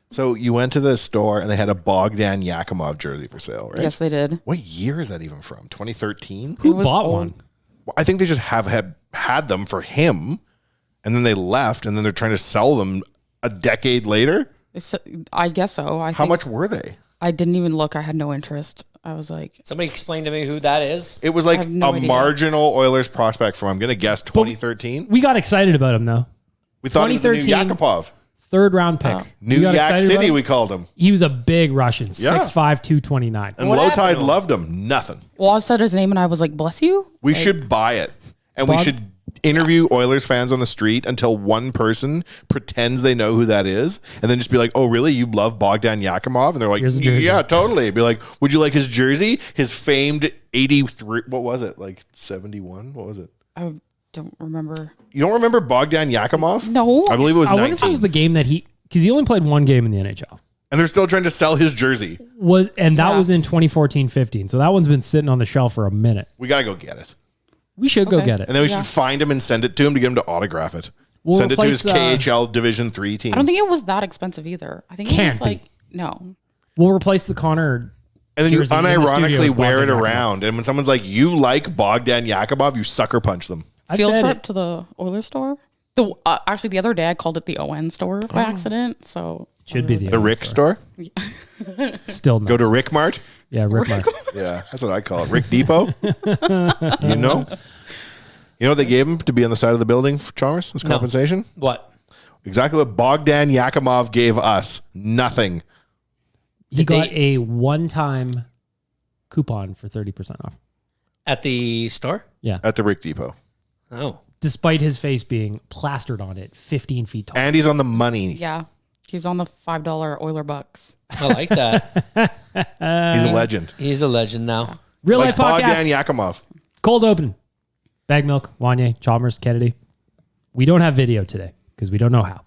So you went to the store and they had a Bogdan Yakimov jersey for sale, right? Yes, they did. What year is that even from? 2013? Who bought one? Well, I think they just had them for him, and then they left, and then they're trying to sell them a decade later. I guess so. How much were they? I didn't even look. I had no interest. I was like... Somebody explain to me who that is. It was like a marginal Oilers prospect from, I'm going to guess, 2013. We got excited about him, though. We thought he was the new Yakupov. Third round pick. New Yak City, we called him. He was a big Russian, 6'5", 229. And Low Tide loved him. Nothing. Well, I said his name and I was like, bless you. We should buy it. And we should interview Oilers fans on the street until one person pretends they know who that is. And then just be like, oh, really? You love Bogdan Yakimov? And they're like, yeah, totally. Be like, would you like his jersey? His famed 83. What was it? Like 71? What was it? I don't remember. You don't remember Bogdan Yakimov? No. I believe it was 19. I wonder if it was the game that because he only played one game in the NHL. And they're still trying to sell his jersey. That was in 2014-15. So that one's been sitting on the shelf for a minute. We got to go get it. We should go get it. And then we should find him and send it to him to get him to autograph it. Send it to his KHL Division 3 team. I don't think it was that expensive either. I think it was like, no. We'll replace the Connor. And then you unironically wear it around. And when someone's like, you like Bogdan Yakimov, you sucker punch them. Field trip to the Oilers store. Actually, the other day I called it the ON store by accident. So should be the Rick store. Still not. Go to Rick Mart. Yeah, Rick Mart. Yeah, that's what I call it. Rick Depot. You know what they gave him to be on the side of the building for Chalmers as compensation? What? Exactly what Bogdan Yakimov gave us. Nothing. He got a one-time coupon for 30% off. At the store? Yeah. At the Rick Depot. Oh. Despite his face being plastered on it 15 feet tall. And he's on the money. Yeah. He's on the $5 Oiler bucks. I like that. He's a legend. He's a legend now. Real life podcast. Bogdan Yakimov. Cold open. Baggedmilk, Wanye, Chalmers, Kennedy. We don't have video today because we don't know how.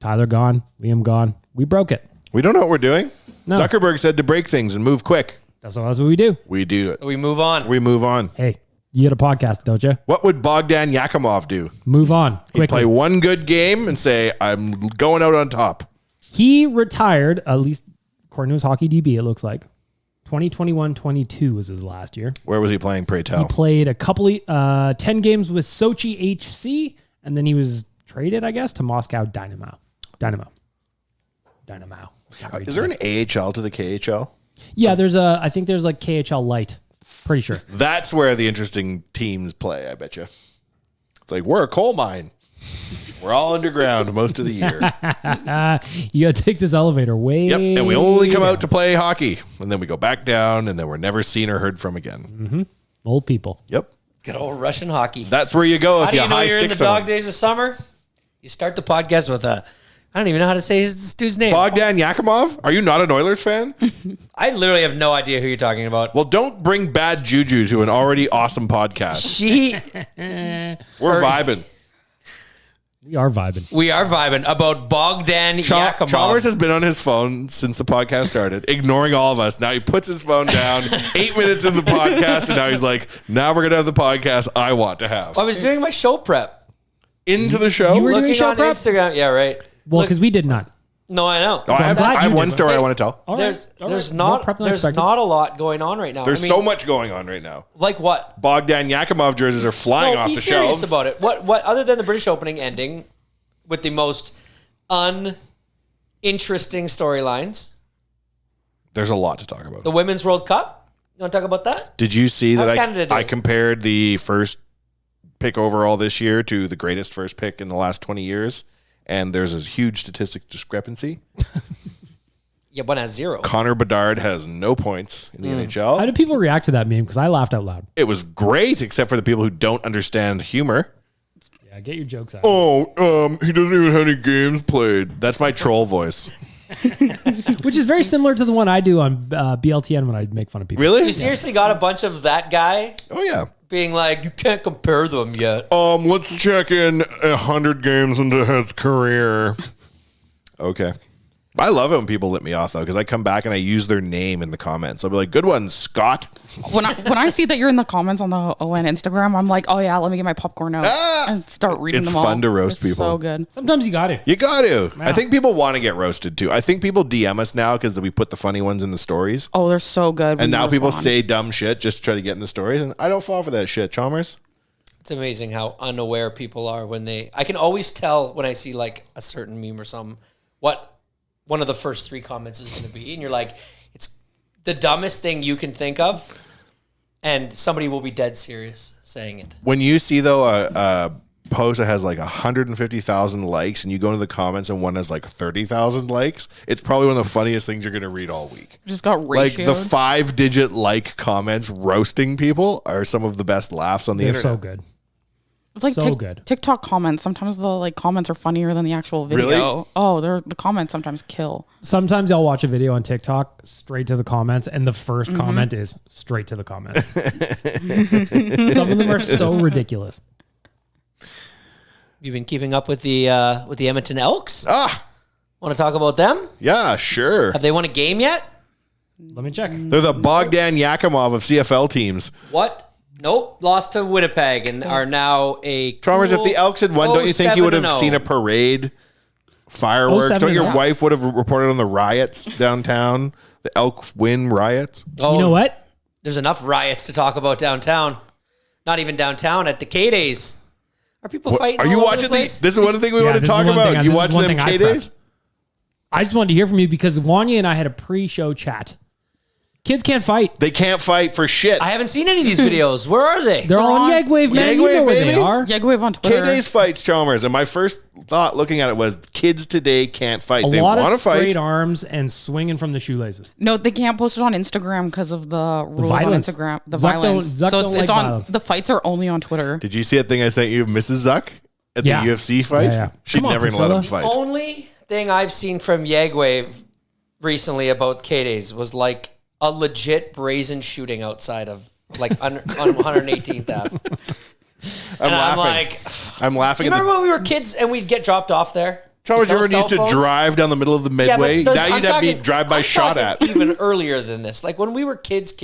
Tyler gone. Liam gone. We broke it. We don't know what we're doing. No. Zuckerberg said to break things and move quick. That's what we do. We do it. So we move on. We move on. Hey, you get a podcast, don't you? What would Bogdan Yakimov do? Move on quickly. He'd play one good game and say, I'm going out on top. He retired, at least according to his hockey DB, it looks like. 2021-22 was his last year. Where was he playing, pray tell? He played a couple of 10 games with Sochi HC, and then he was traded, I guess, to Moscow Dynamo. Is there an AHL to the KHL? Yeah, I think there's like KHL Light. Pretty sure. That's where the interesting teams play, I bet you. It's like, we're a coal mine. We're all underground most of the year. You got to take this elevator way. Yep, and we only come out to play hockey. And then we go back down, and then we're never seen or heard from again. Mm-hmm. Old people. Yep. Good old Russian hockey. That's where you go if you high you're in the dog days of summer? You start the podcast with I don't even know how to say this dude's name. Bogdan Yakimov? Are you not an Oilers fan? I literally have no idea who you're talking about. Well, don't bring bad juju to an already awesome podcast. We're vibing. We are vibing. We are vibing about Bogdan Yakimov. Chalmers has been on his phone since the podcast started, ignoring all of us. Now he puts his phone down 8 minutes in the podcast, and now he's like, now we're going to have the podcast I want to have. I was doing my show prep. Into the show? You were Looking doing show on prep? Instagram. Yeah, right. Well, because we did not. No, I know. Oh, I have one story I want to tell. All There's right. not a lot going on right now. There's so much going on right now. Like what? Bogdan Yakimov jerseys are flying off the shelves. Be serious about it. What other than the British opening ending with the most uninteresting storylines? There's a lot to talk about. The Women's World Cup? You want to talk about that? Did you see How's that Canada doing? I compared the first pick overall this year to the greatest first pick in the last 20 years? And there's a huge statistic discrepancy. Yeah, one has 0. Connor Bedard has no points in the NHL. How did people react to that meme? Because I laughed out loud. It was great, except for the people who don't understand humor. Yeah, get your jokes out. He doesn't even have any games played. That's my troll voice. Which is very similar to the one I do on BLTN when I make fun of people. Really? You seriously got a bunch of that guy Oh, yeah. being like, you can't compare them yet. Let's check in 100 games into his career. Okay. I love it when people let me off though, because I come back and I use their name in the comments. I'll be like, "Good one, Scott." When I see that you're in the comments on the ON Instagram, I'm like, oh yeah, let me get my popcorn out and start reading It's them all. fun to roast people. So good. Sometimes you got to. You got to. I think people want to get roasted too. I think people DM us now because we put the funny ones in the stories. Oh, they're so good. And now people say dumb shit just to try to get in the stories, and I don't fall for that shit. Chalmers. It's amazing how unaware people are when I can always tell when I see like a certain meme or something what one of the first 3 comments is going to be. And you're like, it's the dumbest thing you can think of. And somebody will be dead serious saying it. When you see though a post that has like 150,000 likes and you go into the comments and one has like 30,000 likes, it's probably one of the funniest things you're going to read all week. Just got ratioed. Like the 5-digit like comments roasting people are some of the best laughs on the internet. So good. It's like so good. TikTok comments. Sometimes the like comments are funnier than the actual video. Really? Oh, the comments sometimes kill. Sometimes I'll watch a video on TikTok straight to the comments, and the first comment is straight to the comments. Some of them are so ridiculous. You've been keeping up with the Edmonton Elks? Ah, Want to talk about them? yeah, sure. Have they won a game yet? Let me check. They're the Bogdan Yakimov of CFL teams. What? Nope. Lost to Winnipeg and are now a Chalmers, if the Elks had won, don't you think you would have 7-0. seen a parade, fireworks? Don't your 7-0. wife would have reported on the riots downtown, the Elk win riots? Oh, You know what? There's enough riots to talk about downtown. Not even downtown, at the K-Days. Are people fighting Are you all over watching the place? these? This is one thing we want to this is talk one thing about. I- You this is watch one them thing I K-Days? I just wanted to hear from you because Wanye and I had a pre-show chat. Kids can't fight. They can't fight for shit. I haven't seen any of these videos. Where are they? They're all on on YEG Wave, man. YEG You know Wave, where they baby. are. YEG Wave on Twitter. K-Days fights, Chalmers. And my first thought looking at it was kids today can't fight. A They lot want of to fight. straight arms and swinging from the shoelaces. No, they can't post it on Instagram because of the rules on violence. Instagram. The Zuck violence. Zuck So don't it's like on. violence. The fights are only on Twitter. Did you see that thing I sent you, Mrs. Zuck, at the Yeah. UFC fight? Yeah. She'd Come on, never even let him Priscilla. fight. Only thing I've seen from YEG Wave recently about K-Days was like a legit brazen shooting outside of like on 118th Ave. I'm laughing. like, I'm laughing you at remember the... when we were kids and we'd get dropped off there? Chalmers, you No ever used to cell phones? drive down the middle of the midway? those- Now I'm you'd have to be talking- drive-by I'm shot talking at. even earlier than this. Like when we were kids,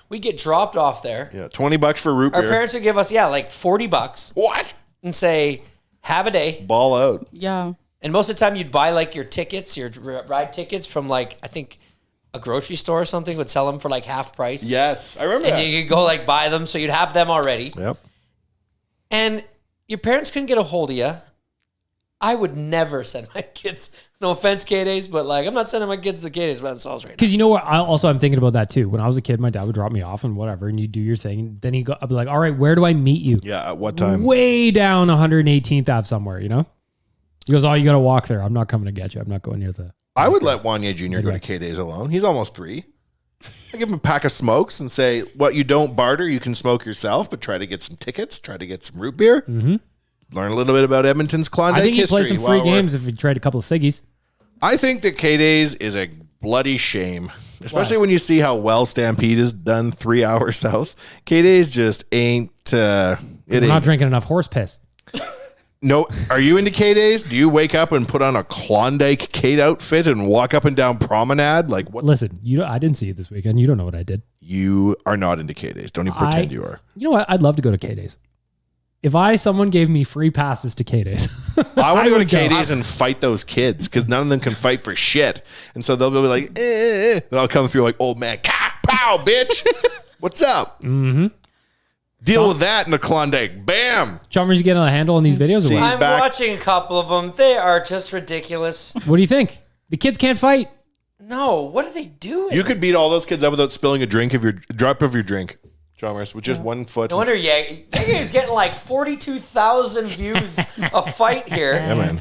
we'd get dropped off there. Yeah, $20 for root Our beer. parents would give us, like $40 What? and say, have a day. Ball out. Yeah. And most of the time you'd buy like your tickets, your ride tickets from like, I think a grocery store or something would sell them for like half price. Yes, I remember And that. you could go like buy them. So you'd have them already. Yep. And your parents couldn't get a hold of you. I would never send my kids, no offense, K-Days, but like I'm not sending my kids to K-Days by themselves right now. Because you know what? I'm thinking about that too. When I was a kid, my dad would drop me off and whatever, and you do your thing. And then I'd be like, all right, where do I meet you? Yeah, at what time? Way down 118th Ave somewhere, you know? He goes, oh, you got to walk there. I'm not coming to get you. I'm not going near the... I would let Wanye Jr. go to Anyway. K-Days alone. He's almost 3. I give him a pack of smokes and say, what you don't barter, you can smoke yourself, but try to get some tickets, try to get some root beer. Mm-hmm. Learn a little bit about Edmonton's Klondike I think he'd history. play some while free we're- games if he tried a couple of ciggies. I think that K-Days is a bloody shame, especially when you see how well Stampede is done 3 hours south. K-Days just ain't... We're not drinking enough horse piss. No, are you into K-Days? Do you wake up and put on a Klondike Kate outfit and walk up and down Promenade? Like what? Listen, I didn't see it this weekend. You don't know what I did. You are not into K-Days. Don't even pretend you are. You know what? I'd love to go to K-Days. If someone gave me free passes to K-Days. I want to go to would go. K-Days and fight those kids because none of them can fight for shit. And so they'll be like, eh. Then I'll come through like, old man, pow, bitch. What's up? Mm-hmm. Deal with that in the Klondike. Bam. Chalmers, you getting a handle on these videos or See, what? he's I'm back. watching a couple of them. They are just ridiculous. What do you think? The kids can't fight. No, what are they doing? You could beat all those kids up without spilling a drop of your drink, Chalmers, with just 1 foot. No wonder YEG is getting like 42,000 views a fight here. Yeah,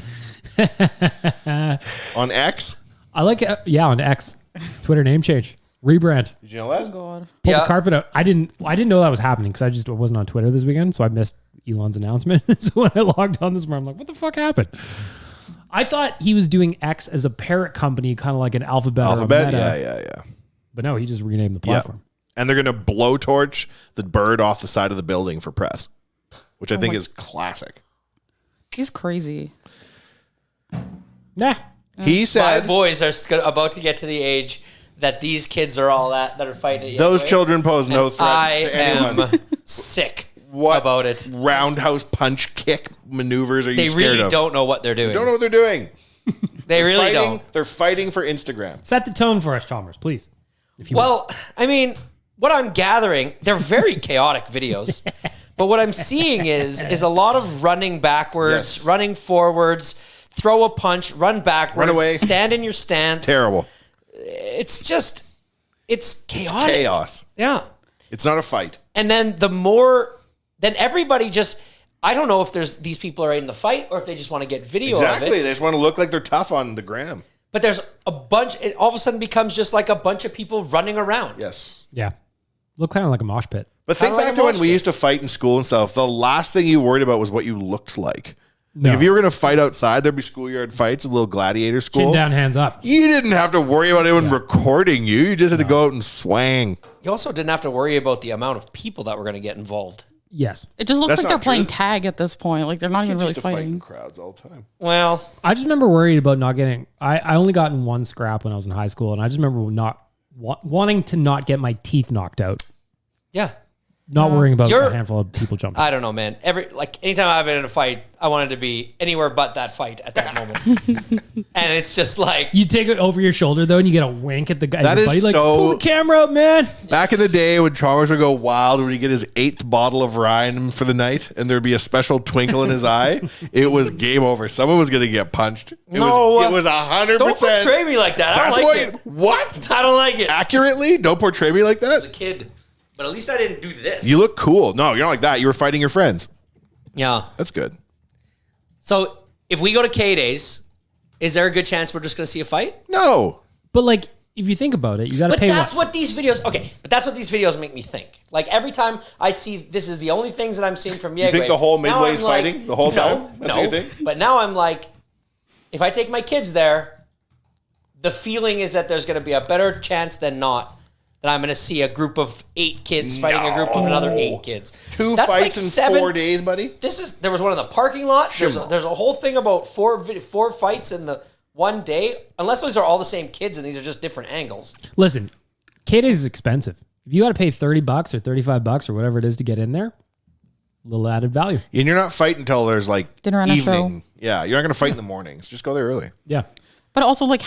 man. On X? I like it. Yeah, on X. Twitter name change. Rebrand. Did you know that? God. Pull Yeah. the carpet out. I didn't know that was happening because I wasn't on Twitter this weekend, so I missed Elon's announcement. So when I logged on this morning, I'm like, what the fuck happened? I thought he was doing X as a parent company, kind of like an Alphabet. Or a Alphabet? Meta. Yeah. But no, he just renamed the platform. And they're going to blowtorch the bird off the side of the building for press, which I think is classic. He's crazy. Nah. He My said boys are about to get to the age that these kids are all that are fighting. at those YEG Wave. children pose no threats I to anyone. am sick What about it. roundhouse punch kick maneuvers are you They scared really of? don't know what they're doing. Don't know what they're doing. They really Fighting, don't. they're fighting for Instagram. Set the tone for us, Chalmers, please. If you Well, I mean, what I'm gathering, they're very chaotic videos. But what I'm seeing is a lot of running backwards, Yes. running forwards, throw a punch, run backwards, Run away. stand in your stance. Terrible. It's just, it's chaotic. Chaos. Yeah. It's not a fight. And then then everybody just, I don't know if these people are in the fight or if they just want to get video of Exactly. it. They just want to look like they're tough on the gram. But there's a bunch, it all of a sudden becomes just like a bunch of people running around. Yes. Yeah. Look kind of like a mosh pit. But think Kinda like back a to when mosh we pit. used to fight in school and stuff. The last thing you worried about was what you looked like. No. Like if you were going to fight outside, there'd be schoolyard fights, a little gladiator school. Chin down, hands up. You didn't have to worry about anyone recording you. You just had to go out and swang. You also didn't have to worry about the amount of people that were going to get involved. Yes. It just looks That's like they're not playing true. tag at this point. Like they're not even Kids really used to fight in fighting. crowds all the time. Well, I just remember worried about not getting. I only got in one scrap when I was in high school, and I just remember not wanting to not get my teeth knocked out. yeah. Not worrying about You're- a handful of people jumping. I don't know, man. Anytime I've been in a fight, I wanted to be anywhere but that fight at that moment. And it's just like, You take it over your shoulder though, and you get a wink at the guy. That your is buddy, like, so- pull the camera up, man. Back in the day when Chalmers would go wild, when he'd get his 8th bottle of Rhine for the night and there'd be a special twinkle in his eye, it was game over. Someone was going to get punched. It was 100%. don't portray me like that. I That's don't like it. What? I don't like it. As Accurately? Don't portray me like a that? kid. But at least I didn't do this. You look cool. No, you're not like that. You were fighting your friends. Yeah. That's good. So if we go to K-Days, is there a good chance we're just going to see a fight? No. But like, if you think about it, you got to But pay. that's what these videos, but that's what these videos make me think. Like every time I see, this is the only things that I'm seeing from YEG think Wave. the whole Now Midway's I'm like, fighting the whole time? That's No, what you think? But now I'm like, if I take my kids there, the feeling is that there's going to be a better chance than not that I'm going to see a group of 8 kids fighting a group of another 8 kids. 2 That's fights like in 7 4 days, buddy. There was one in the parking lot. There's Shimmer. there's a whole thing about 4 fights in the one day. Unless those are all the same kids and these are just different angles. Listen, K-Days is expensive. If you got to pay $30 or $35 or whatever it is to get in there, a little added value. And you're not fighting until there's like Dinner and a evening. Yeah, you're not going to fight in the mornings. Just go there early. Yeah. But also, like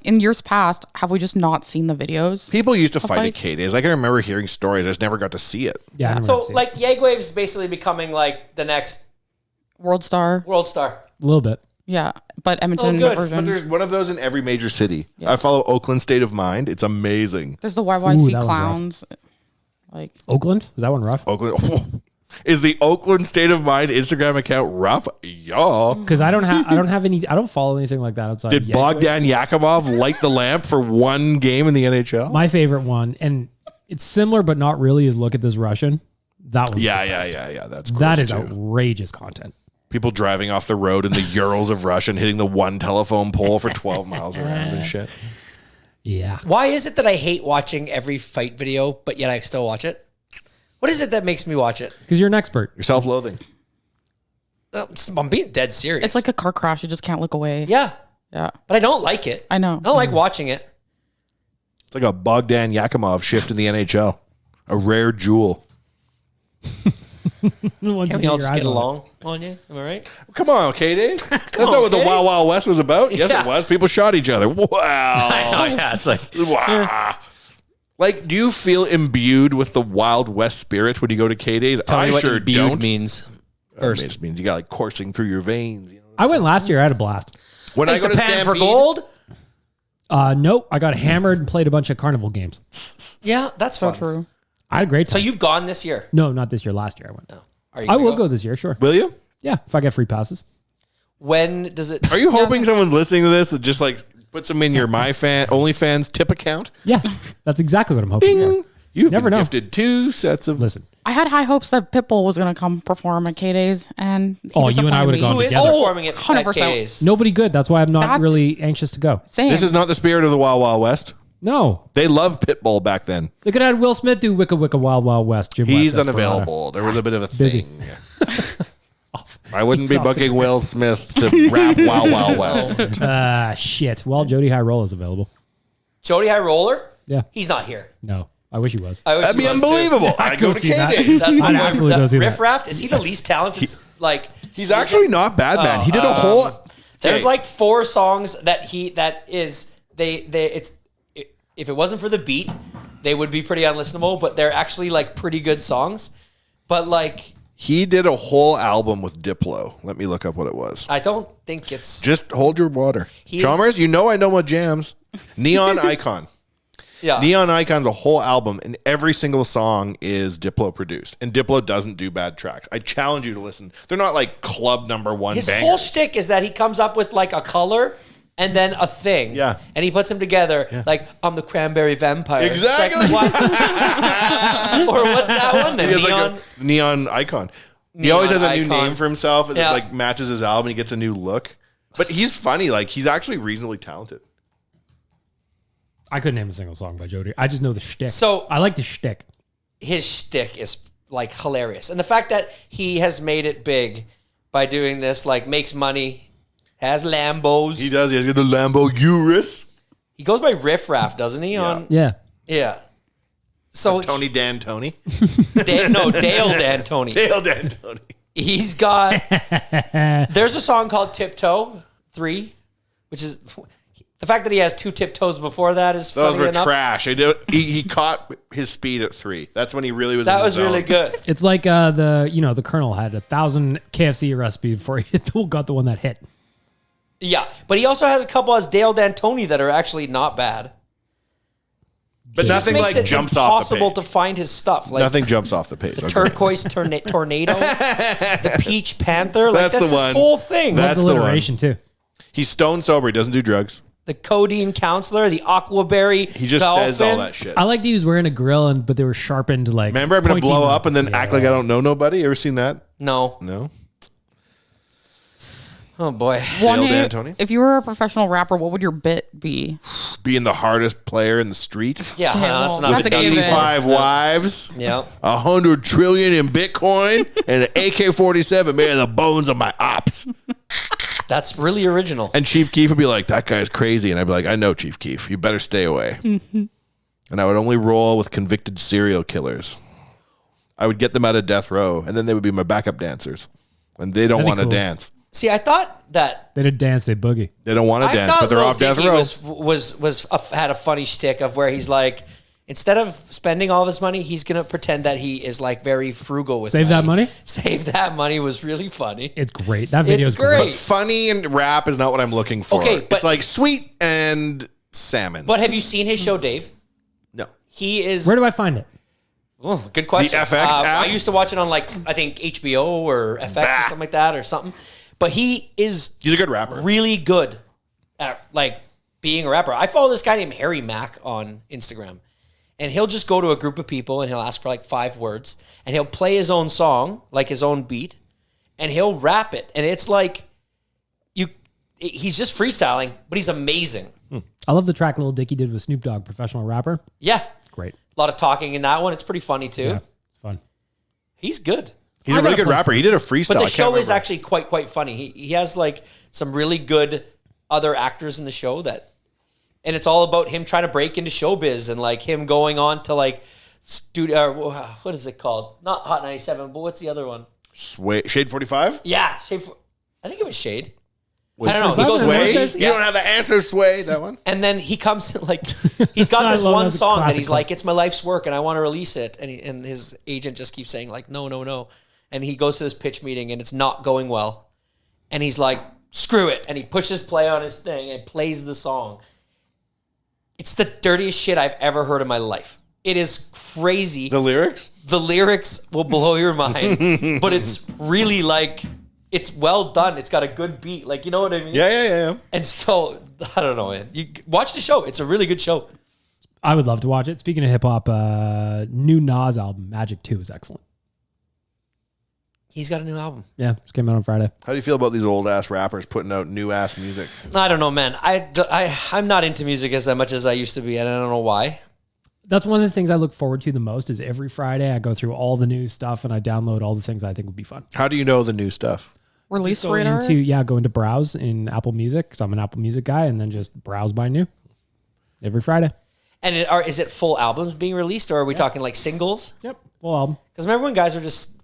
in years past, have we just not seen the videos? People used to fight at fight? K-Days. I can remember hearing stories. I just never got to see it. Yeah. I never So got to see it. like YEG Wave's basically becoming like the next World Star, World Star. a little bit. yeah, but Edmonton good. But version. there's one of those in every major city. I follow Oakland State of Mind. It's amazing. There's the Ooh, YYC that was clowns. Like Oakland? Is that one rough? Oakland. Is the Oakland State of Mind Instagram account rough? Yeah. Because I don't follow anything like that outside. Did of YEG Wave. Bogdan Yakimov light the lamp for one game in the NHL? My favorite one, and it's similar but not really, is Look at This Russian. That one. Yeah. That's gross That is too. outrageous content. People driving off the road in the Urals of Russia and hitting the one telephone pole for 12 miles around and shit. Yeah. Why is it that I hate watching every fight video, but yet I still watch it? What is it that makes me watch it? Because you're an expert. You're self-loathing. I'm being dead serious. it's like a car crash. You just can't look away. yeah, Yeah. but I don't like it. I know. I don't like watching it. It's like a Bogdan Yakimov shift in the NHL. A rare jewel. Once Can you we all your just eyes get on it. along on you? Am I right? Come on, K-Dave. That's not on, what the K-Dave. Wild Wild West was about. Yes, Yeah. it was. People shot each other. Wow. yeah, it's like Wow. Like, do you feel imbued with the Wild West spirit when you go to K-Days? tell I me what sure imbued don't. means It first. just means you got like coursing through your veins. You know? I went last year. I had a blast. When Thanks I go to to Pan for Stampede, Gold. Nope. I got hammered and played a bunch of carnival games. Yeah, that's So fun. true. I had a great So time. you've gone this year? No, not this year. Last year I went. Are you I gonna will go this year, sure. will you? Yeah, if I get free passes. When does it? Are you hoping someone's listening to this that just like puts them in your OnlyFans tip account? Yeah, that's exactly what I'm hoping for. You've Never been know. gifted 2 sets of. Listen, I had high hopes that Pitbull was going to come perform at K-Days, and he Oh, you and I disappointed would've me. gone Who is together. performing at 100%. K-Days? nobody good. That's why I'm not That- really anxious to go. Same. This is not the spirit of the Wild Wild West. No, They loved Pitbull back then. they could have had Will Smith do Wicca Wicca Wild Wild West. Jim He's West, unavailable. There was a bit of a Busy. thing. I wouldn't be booking Will Smith to rap Wild Wild West. Shit. Well, Jody High Roll is available. Jody High Roller? Yeah. He's not here. No. I wish he was. That'd be unbelievable. I'd go to see that. K-Day. That's I'd absolutely go see that. Riff Raft. Is he the least talented? He's actually not bad, man. He did a whole. There's like 4 songs that if it wasn't for the beat, they would be pretty unlistenable, but they're actually like pretty good songs. But like, he did a whole album with Diplo. Let me look up what it was. I don't think it's Just hold your water. Chalmers, you know I know my jams. Neon Icon. yeah. Neon Icon's a whole album, and every single song is Diplo produced. And Diplo doesn't do bad tracks. I challenge you to listen. They're not like club number 1 His bangers. whole shtick is that he comes up with like a color and then a thing. Yeah. And he puts them together like, I'm the cranberry vampire. It's Exactly. like, what? Or what's that one then? He has like a Neon Icon. He always has a new Icon. name for himself. It Yeah. like matches his album. He gets a new look. But he's funny. Like, he's actually reasonably talented. I couldn't name a single song by Jody. I just know the shtick. So- I like the shtick. His shtick is like hilarious. And the fact that he has made it big by doing this, like makes money, has Lambos. He does. He has the Lambo Urus. He goes by Riff Raff, doesn't he? Yeah. Yeah. So Tony D'Antoni. Dale D'Antoni. Dale D'Antoni. He's got. There's a song called Tiptoe 3, which is the fact that he has 2 tiptoes before that is Those funny were enough. trash. He caught his speed at 3. That's when he really was. That in was the zone. really good. It's like the Colonel had 1,000 KFC recipe before he got the one that hit. Yeah, but he also has a couple as Dale D'Antoni that are actually not bad. But He just nothing makes like it jumps off the impossible page. to find his stuff. Like Nothing jumps off the page. the Okay. turquoise tornado, the peach panther. Like That's that's the his one. whole thing. That's That's the alliteration too. He's stone sober. He doesn't do drugs. The codeine counselor, the aquaberry. He just says all that shit. I liked he was wearing a grill, but they were sharpened like. Remember, I'm going to pointy blow mark. up and then act like I don't know nobody. Ever seen that? No. No. Oh boy. Wanye, D'Antoni? if you were a professional rapper, what would your bit be? Being the hardest player in the street. Yeah, well, that's not that's a a given. 85 wives. Yeah. 100 trillion in Bitcoin and an AK-47 made of the bones of my ops. That's really original. And Chief Keef would be like, that guy's crazy. And I'd be like, I know, Chief Keef. You better stay away. And I would only roll with convicted serial killers. I would get them out of death row, and then they would be my backup dancers. And they don't That'd be want to cool. dance. See, I thought that They didn't dance, they boogie. They don't want to I dance, thought but they're Lil off death Dicky row. had a funny shtick of where he's like, instead of spending all of his money, he's gonna pretend that he is like very frugal with Save that money? Save that money was really funny. It's great. That video It's is great. great. Funny and rap is not what I'm looking for. Okay, but- it's like sweet and salmon. But have you seen his show, Dave? no. He is. Where do I find it? Oh, good question. The FX app? I used to watch it on like I think HBO or FX or something like that or something. But he is He's a good rapper. really good at like being a rapper. I follow this guy named Harry Mack on Instagram, and he'll just go to a group of people and he'll ask for like 5 words, and he'll play his own song, like his own beat, and he'll rap it, and it's like he's just freestyling, but he's amazing. I love the track Lil Dicky did with Snoop Dogg, professional rapper. Yeah, Great. a lot of talking in that one. It's pretty funny too. Yeah, it's fun. He's good. He's a really good rapper. He did a freestyle. But I the can't show is remember. actually quite funny. He has like some really good other actors in the show and it's all about him trying to break into showbiz and like him going on to like studio. What is it called? Not Hot 97, but what's the other one? Shade 45? Yeah, Shade. I think it was Shade. I don't know. He Sway? goes Sway? Monsters? You don't have the answer, Sway. That one? and then he comes in like he's got I this love one that. song that Classic he's song. like, it's my life's work and I want to release it, and his agent just keeps saying like, no, and he goes to this pitch meeting and it's not going well, and he's like, screw it, and he pushes play on his thing and plays the song. It's the dirtiest shit I've ever heard in my life. It is crazy. The lyrics? The lyrics will blow your mind, but it's really like, it's well done. It's got a good beat. Like, you know what I mean? Yeah. And so, I don't know, man. You watch the show. It's a really good show. I would love to watch it. Speaking of hip hop, new Nas album, Magic 2, is excellent. He's got a new album. Yeah, just came out on Friday. How do you feel about these old ass rappers putting out new ass music? I don't know, man. I'm not into music as much as I used to be, and I don't know why. That's one of the things I look forward to the most is every Friday I go through all the new stuff and I download all the things I think would be fun. How do you know the new stuff? Release Go radar. go into browse in Apple Music because I'm an Apple Music guy, and then just browse by new every Friday. And is it full albums being released, or are we talking like singles? Yep, full album. Because remember when guys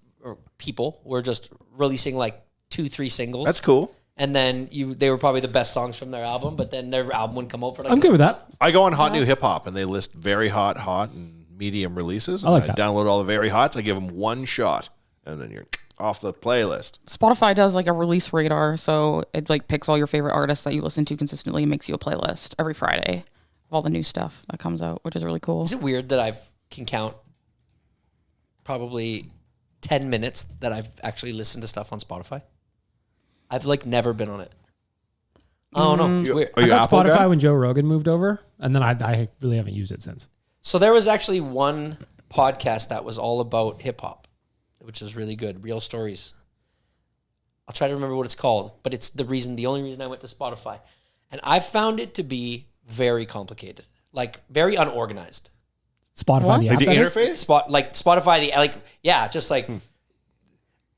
people were just releasing like 2-3 singles? That's cool. And then they were probably the best songs from their album, but then their album would come out for like... I'm good with that. I go on Hot New Hip Hop, and they list very hot, and medium releases. I like I that. download all the very hots. I give them one shot, and then you're off the playlist. Spotify does like a release radar, so it like picks all your favorite artists that you listen to consistently and makes you a playlist every Friday of all the new stuff that comes out, which is really cool. Is it weird that I can count probably 10 minutes that I've actually listened to stuff on Spotify? I've like never been on it. I don't know. It's weird. Are I you got Apple Spotify guy? when Joe Rogan moved over, and then I really haven't used it since. So there was actually one podcast that was all about hip hop, which is really good. Real Stories. I'll try to remember what it's called, but it's the only reason I went to Spotify. And I found it to be very complicated, like very unorganized. Spotify, What? the Like app. the that is? interface? Spotify,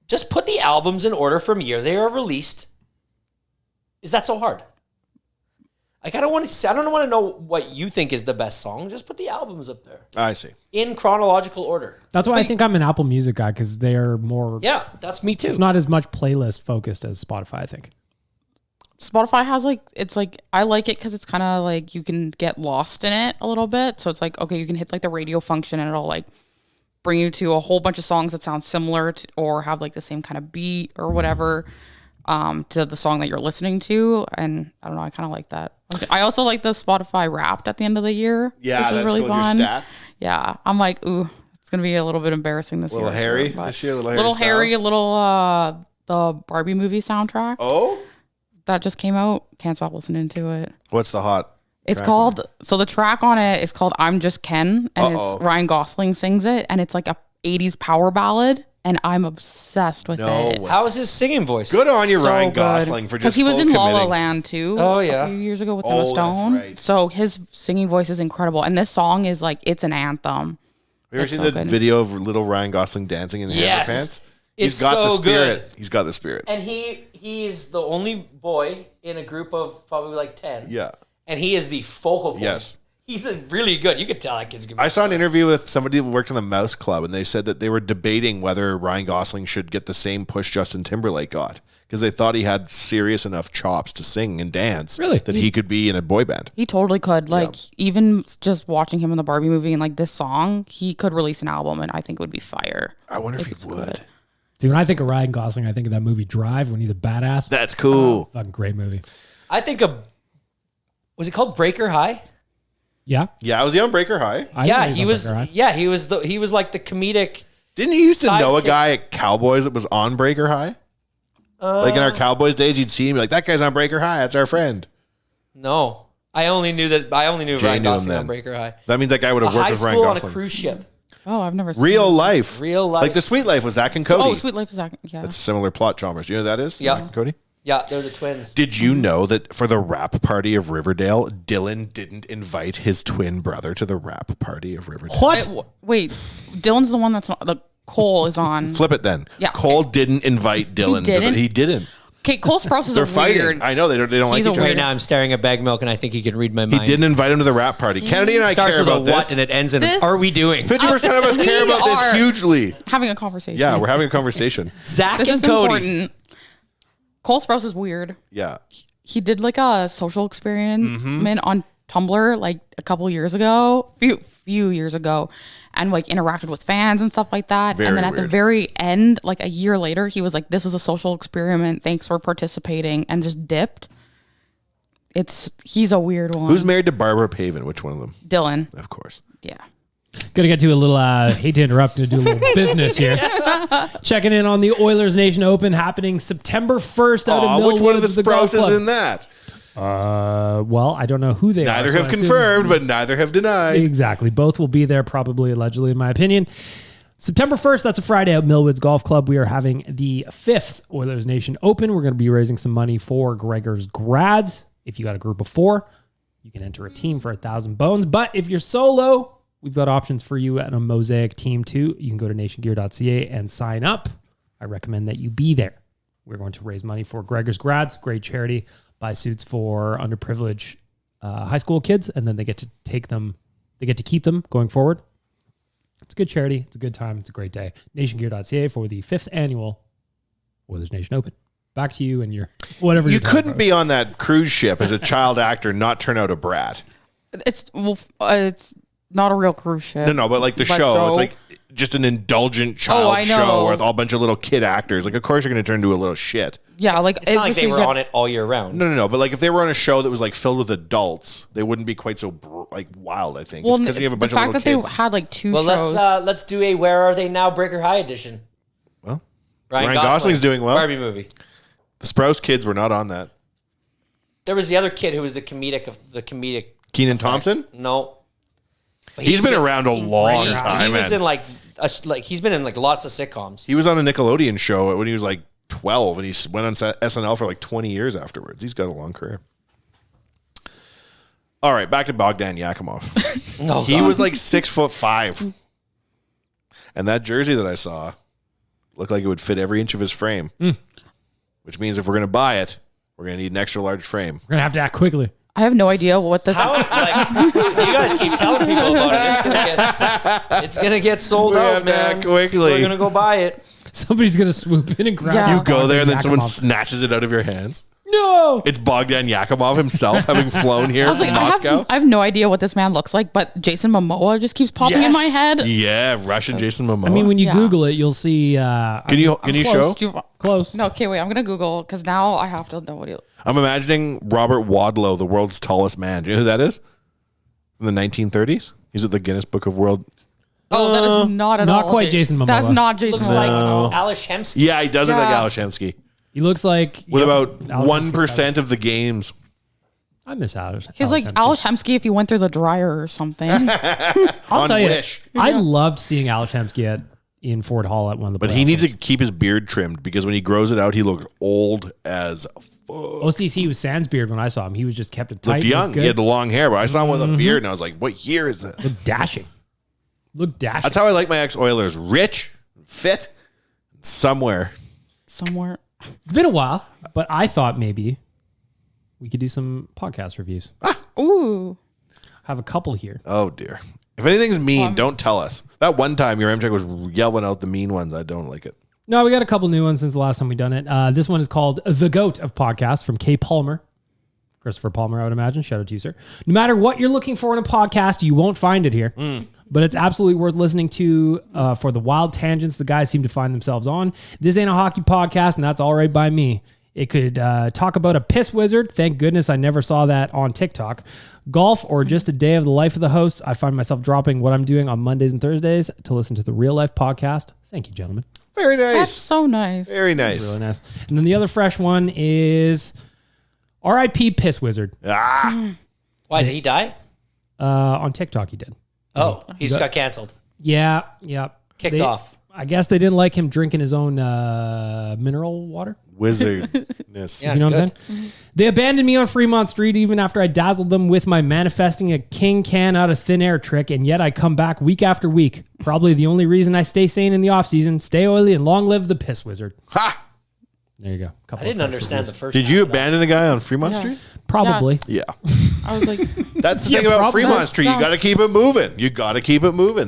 just put the albums in order from year they are released. Is that so hard? Like, I don't want to know what you think is the best song. Just put the albums up there I see. in chronological order. That's why I think I'm an Apple Music guy because they're more. Yeah, that's me too. It's not as much playlist focused as Spotify, I think. Spotify has I like it because it's kind of like you can get lost in it a little bit. So it's like, okay, you can hit like the radio function and it'll like bring you to a whole bunch of songs that sound similar to, or have like the same kind of beat or whatever to the song that you're listening to. And I don't know, I kind of like that. I also like the Spotify Wrapped at the end of the year. Yeah, which is that's really cool fun. with your stats. Yeah, I'm like, ooh, it's gonna be a little bit embarrassing this year. Little hairy but- this year, little Harry, Styles. a little the Barbie movie soundtrack Oh? that just came out. Can't stop listening to it. What's the hot? It's track called the track on it is called "I'm Just Ken," and Uh-oh. it's Ryan Gosling sings it, and it's like a '80s power ballad, and I'm obsessed with No it. way. How is his singing voice? Good on you, So Ryan good. Gosling, for just he was full in La La committing. Land too. Oh, yeah. a few years ago with Oh, Emma that's Stone. right. So his singing voice is incredible, and this song is like it's an anthem. Have you ever It's seen so the good. video of little Ryan Gosling dancing in the Yes. pants? It's He's got the so spirit. good. He's got the spirit. And he's the only boy in a group of probably like 10. Yeah. And he is the focal point. Yes. He's really good. You could tell that kid's gonna be I saw an interview with somebody who worked on the Mouse Club, and they said that they were debating whether Ryan Gosling should get the same push Justin Timberlake got because they thought he had serious enough chops to sing and dance Really? that he could be in a boy band. He totally could. Like even just watching him in the Barbie movie and like this song, he could release an album, and I think it would be fire. I wonder if It's he would. good. See, when I think of Ryan Gosling, I think of that movie Drive when he's a badass. That's cool. Fucking great movie. I think was it called Breaker High? Yeah. Yeah, I was on Breaker High. I Yeah, think he on was. Breaker High. Yeah, he was like the comedic. Didn't you used to know a Sidekick. guy at Cowboys that was on Breaker High? Like in our Cowboys days, you'd see him like, that guy's on Breaker High. That's our friend. No, I only knew Ryan knew him Gosling then. on Breaker High. That means that guy would A have worked high with Ryan school on a Gosling. cruise ship. Oh, I've never seen Real it. life. Real life. Like The Sweet Life was Zach and Cody. Oh, Sweet Life is that? Yeah. It's a similar plot, Chalmers. Do you know who that is? Yeah. Zach and Cody? Yeah, they're the twins. Did you know that for the rap party of Riverdale, Dylan didn't invite his twin brother to the rap party of Riverdale? What? Wait, Dylan's the one that's not, the Cole is on. Flip it then. Yeah. Cole didn't invite Dylan. didn't? He didn't. Okay, Cole Sprouse is They're a fighting. weird. I know they don't like He's a each other. Right weird- now, I'm staring at Baggedmilk, and I think he can read my He mind. didn't invite him to the rap party. Kennedy and I Starts care with a about what, this. and it ends in This- "Are we doing?" 50% of us care We about are. this hugely. Having a conversation. Yeah, we're having a conversation. Zach This and is Cody. important. Cole Sprouse is weird. Yeah. He did like a social experiment on Tumblr like a couple years ago, few years ago, and like interacted with fans and stuff like that. Very and then at the weird. very end, like a year later, he was like, "This is a social experiment. Thanks for participating," and just dipped. He's a weird one. Who's married to Barbara Pavin? Which one of them? Dylan? Of course. Yeah. Gonna get to a little, hate to interrupt, to do a little business here. Checking in on the Oilers Nation Open happening September 1st out Aw, of Millwoods. which one of the golf Sprouts is club. in that? Well, I don't know who they are. Neither so have I assume- confirmed, but neither have denied. Exactly. Both will be there, probably, allegedly, in my opinion. September 1st, that's a Friday at Millwoods Golf Club. We are having the 5th Oilers Nation Open. We're going to be raising some money for Gregor's grads. If you got a group of 4, you can enter a team for 1,000 bones. But if you're solo, we've got options for you at a Mosaic team too. You can go to nationgear.ca and sign up. I recommend that you be there. We're going to raise money for Gregor's Grads, great charity, buy suits for underprivileged high school kids, and then they get to keep them going forward. It's a good charity. It's a good time. It's a great day. Nationgear.ca for the 5th annual Oilers Nation Open. Back to you and your whatever. You couldn't be on that cruise ship as a child actor and not turn out a brat. It's not a real cruise ship. No, but like the show, it's like just an indulgent child show with all a bunch of little kid actors. Like, of course, you're going to turn into a little shit. Yeah, like it's not like they were on it all year round. No. But like, if they were on a show that was like filled with adults, they wouldn't be quite so like wild. I think. Well, because you have a bunch the of fact little that kids. they had like 2 shows. Well, let's do a Where Are They Now Breaker High edition. Well, Ryan Gosling's doing well. Barbie movie. The Sprouse kids were not on that. There was the other kid who was the comedic. Kenan Thompson? No. He's been around a long time. He was in he's been in like lots of sitcoms. He was on a Nickelodeon show when he was like 12, and he went on SNL for like 20 years afterwards. He's got a long career. All right, back to Bogdan Yakimov. He was like 6'5", and that jersey that I saw looked like it would fit every inch of his frame. Which means if we're going to buy it, we're going to need an extra large frame. We're going to have to act quickly. I have no idea what this. You guys keep telling people about it. It's gonna get sold out, man. Quickly. We're gonna go buy it. Somebody's going to swoop in and grab it. You go there and then someone snatches it out of your hands. No! It's Bogdan Yakimov himself having flown here from Moscow. I have no idea what this man looks like, but Jason Momoa just keeps popping in my head. Yeah, Russian Jason Momoa. I mean, when you Google it, you'll see... Can you show? Close. No, okay, wait. I'm going to Google because now I have to know what he... I'm imagining Robert Wadlow, the world's tallest man. Do you know who that is? From the 1930s? He's at the Guinness Book of World... Oh, that is not at all. Not quite Jason Momoa. That's not Jason Looks Momoa. like Alish Hemsky. Yeah, he does look like Alish Hemsky. He looks like... With about 1% of the games. I miss Alish. He's like Alish Hemsky if he went through the dryer or something. I'll tell you, I loved seeing Alish Hemsky in Ford Hall at one of the But he needs to keep his beard trimmed because when he grows it out, he looks old as fuck. OCC was sans beard when I saw him. He was just kept it tight. Looked young. He had the long hair, but I saw him with a beard and I was like, what year is that? Look dashing. That's how I like my ex-Oilers. Rich, fit, somewhere. It's been a while, but I thought maybe we could do some podcast reviews. Ooh. Have a couple here. Oh, dear. If anything's mean, don't tell us. That one time your M-Check was yelling out the mean ones. I don't like it. No, we got a couple new ones since the last time we done it. This one is called The GOAT of Podcasts from K. Palmer. Christopher Palmer, I would imagine. Shout out to you, sir. No matter what you're looking for in a podcast, you won't find it here. But it's absolutely worth listening to for the wild tangents the guys seem to find themselves on. This ain't a hockey podcast, and that's all right by me. It could talk about a piss wizard. Thank goodness I never saw that on TikTok. Golf or just a day of the life of the host. I find myself dropping what I'm doing on Mondays and Thursdays to listen to the Real Life podcast. Thank you, gentlemen. Very nice. That's so nice. Very nice. Really nice. And then the other fresh one is R.I.P. Piss Wizard. Ah. Why, did he die? On TikTok he did. Oh, he just got canceled. Yeah. Kicked off. I guess they didn't like him drinking his own mineral water. Wizardness. You know what I'm saying? They abandoned me on Fremont Street even after I dazzled them with my manifesting a king can out of thin air trick, and yet I come back week after week. Probably the only reason I stay sane in the off season. Stay oily and long live the piss wizard. Ha! There you go. I didn't understand the first. Did you abandon a guy on Fremont Street? Probably. Yeah. I was like, That's the thing about Fremont Street. You got to keep it moving.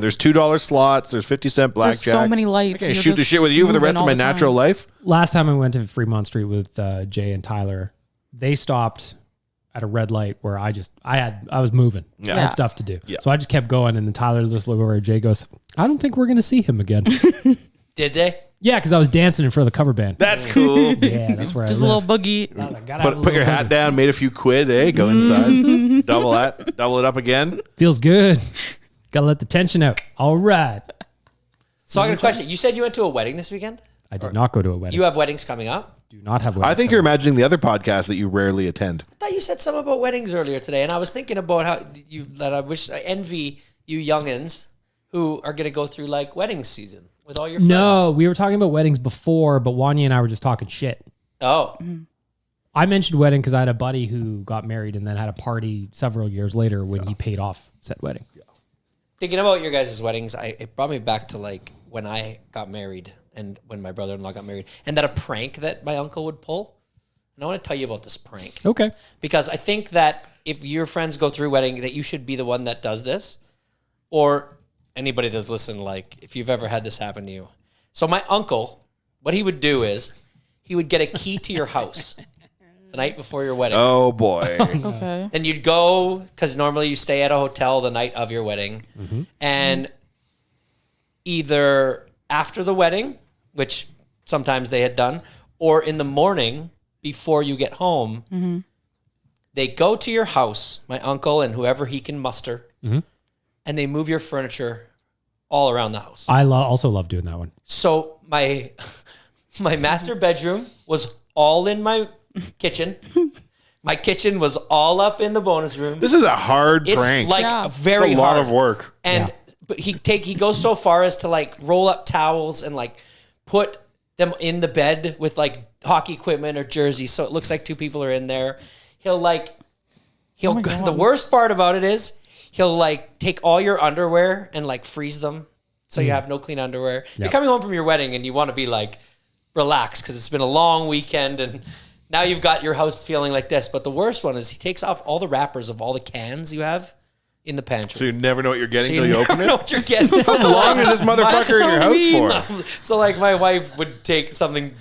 There's $2 slots. There's 50-cent blackjack. there's so many lights. I can't shoot the shit with you for the rest of my natural life. Last time I went to Fremont Street with Jay and Tyler, they stopped at a red light where I was moving. Yeah. I had stuff to do. Yeah. So I just kept going, and then Tyler just looked over at Jay and goes, I don't think we're going to see him again. Did they? Yeah, because I was dancing in front of the cover band. That's cool. Yeah, that's where Just I a live. little boogie. Put your hat down, made a few quid, eh? Go inside. Double it up again. Feels good. Got to let the tension out. All right. So I got a question. You said you went to a wedding this weekend? I did not go to a wedding. You have weddings coming up? Do not have weddings. I think you're imagining the other podcast that you rarely attend. I thought you said something about weddings earlier today, and I was thinking about how I envy you youngins who are going to go through like wedding season with all your friends. No, we were talking about weddings before, but Wanye and I were just talking shit. Oh. I mentioned wedding because I had a buddy who got married and then had a party several years later when he paid off said wedding. thinking about your guys' weddings, it brought me back to like when I got married and when my brother-in-law got married, and that a prank that my uncle would pull. And I want to tell you about this prank. Okay. Because I think that if your friends go through a wedding, that you should be the one that does this, or anybody that's listening, like if you've ever had this happen to you. So my uncle, what he would do is he would get a key to your house the night before your wedding. Oh boy. Okay. Then you'd go, because normally you stay at a hotel the night of your wedding, and either after the wedding, which sometimes they had done, or in the morning before you get home, they go to your house, my uncle and whoever he can muster, and they move your furniture all around the house. I also love doing that one. So my master bedroom was all in my kitchen. My kitchen was all up in the bonus room. This is a hard It's prank. like Yeah. very It's a lot hard of work. And but he goes so far as to like roll up towels and like put them in the bed with like hockey equipment or jerseys, so it looks like two people are in there. He'll the worst part about it is he'll like take all your underwear and like freeze them so you have no clean underwear. You're coming home from your wedding and you want to be like relaxed because it's been a long weekend and now you've got your house feeling like this. But the worst one is he takes off all the wrappers of all the cans you have in the pantry. So you never know what you're getting So until you open never know it? what you're getting. How long is this motherfucker in your house for? So like my wife would take something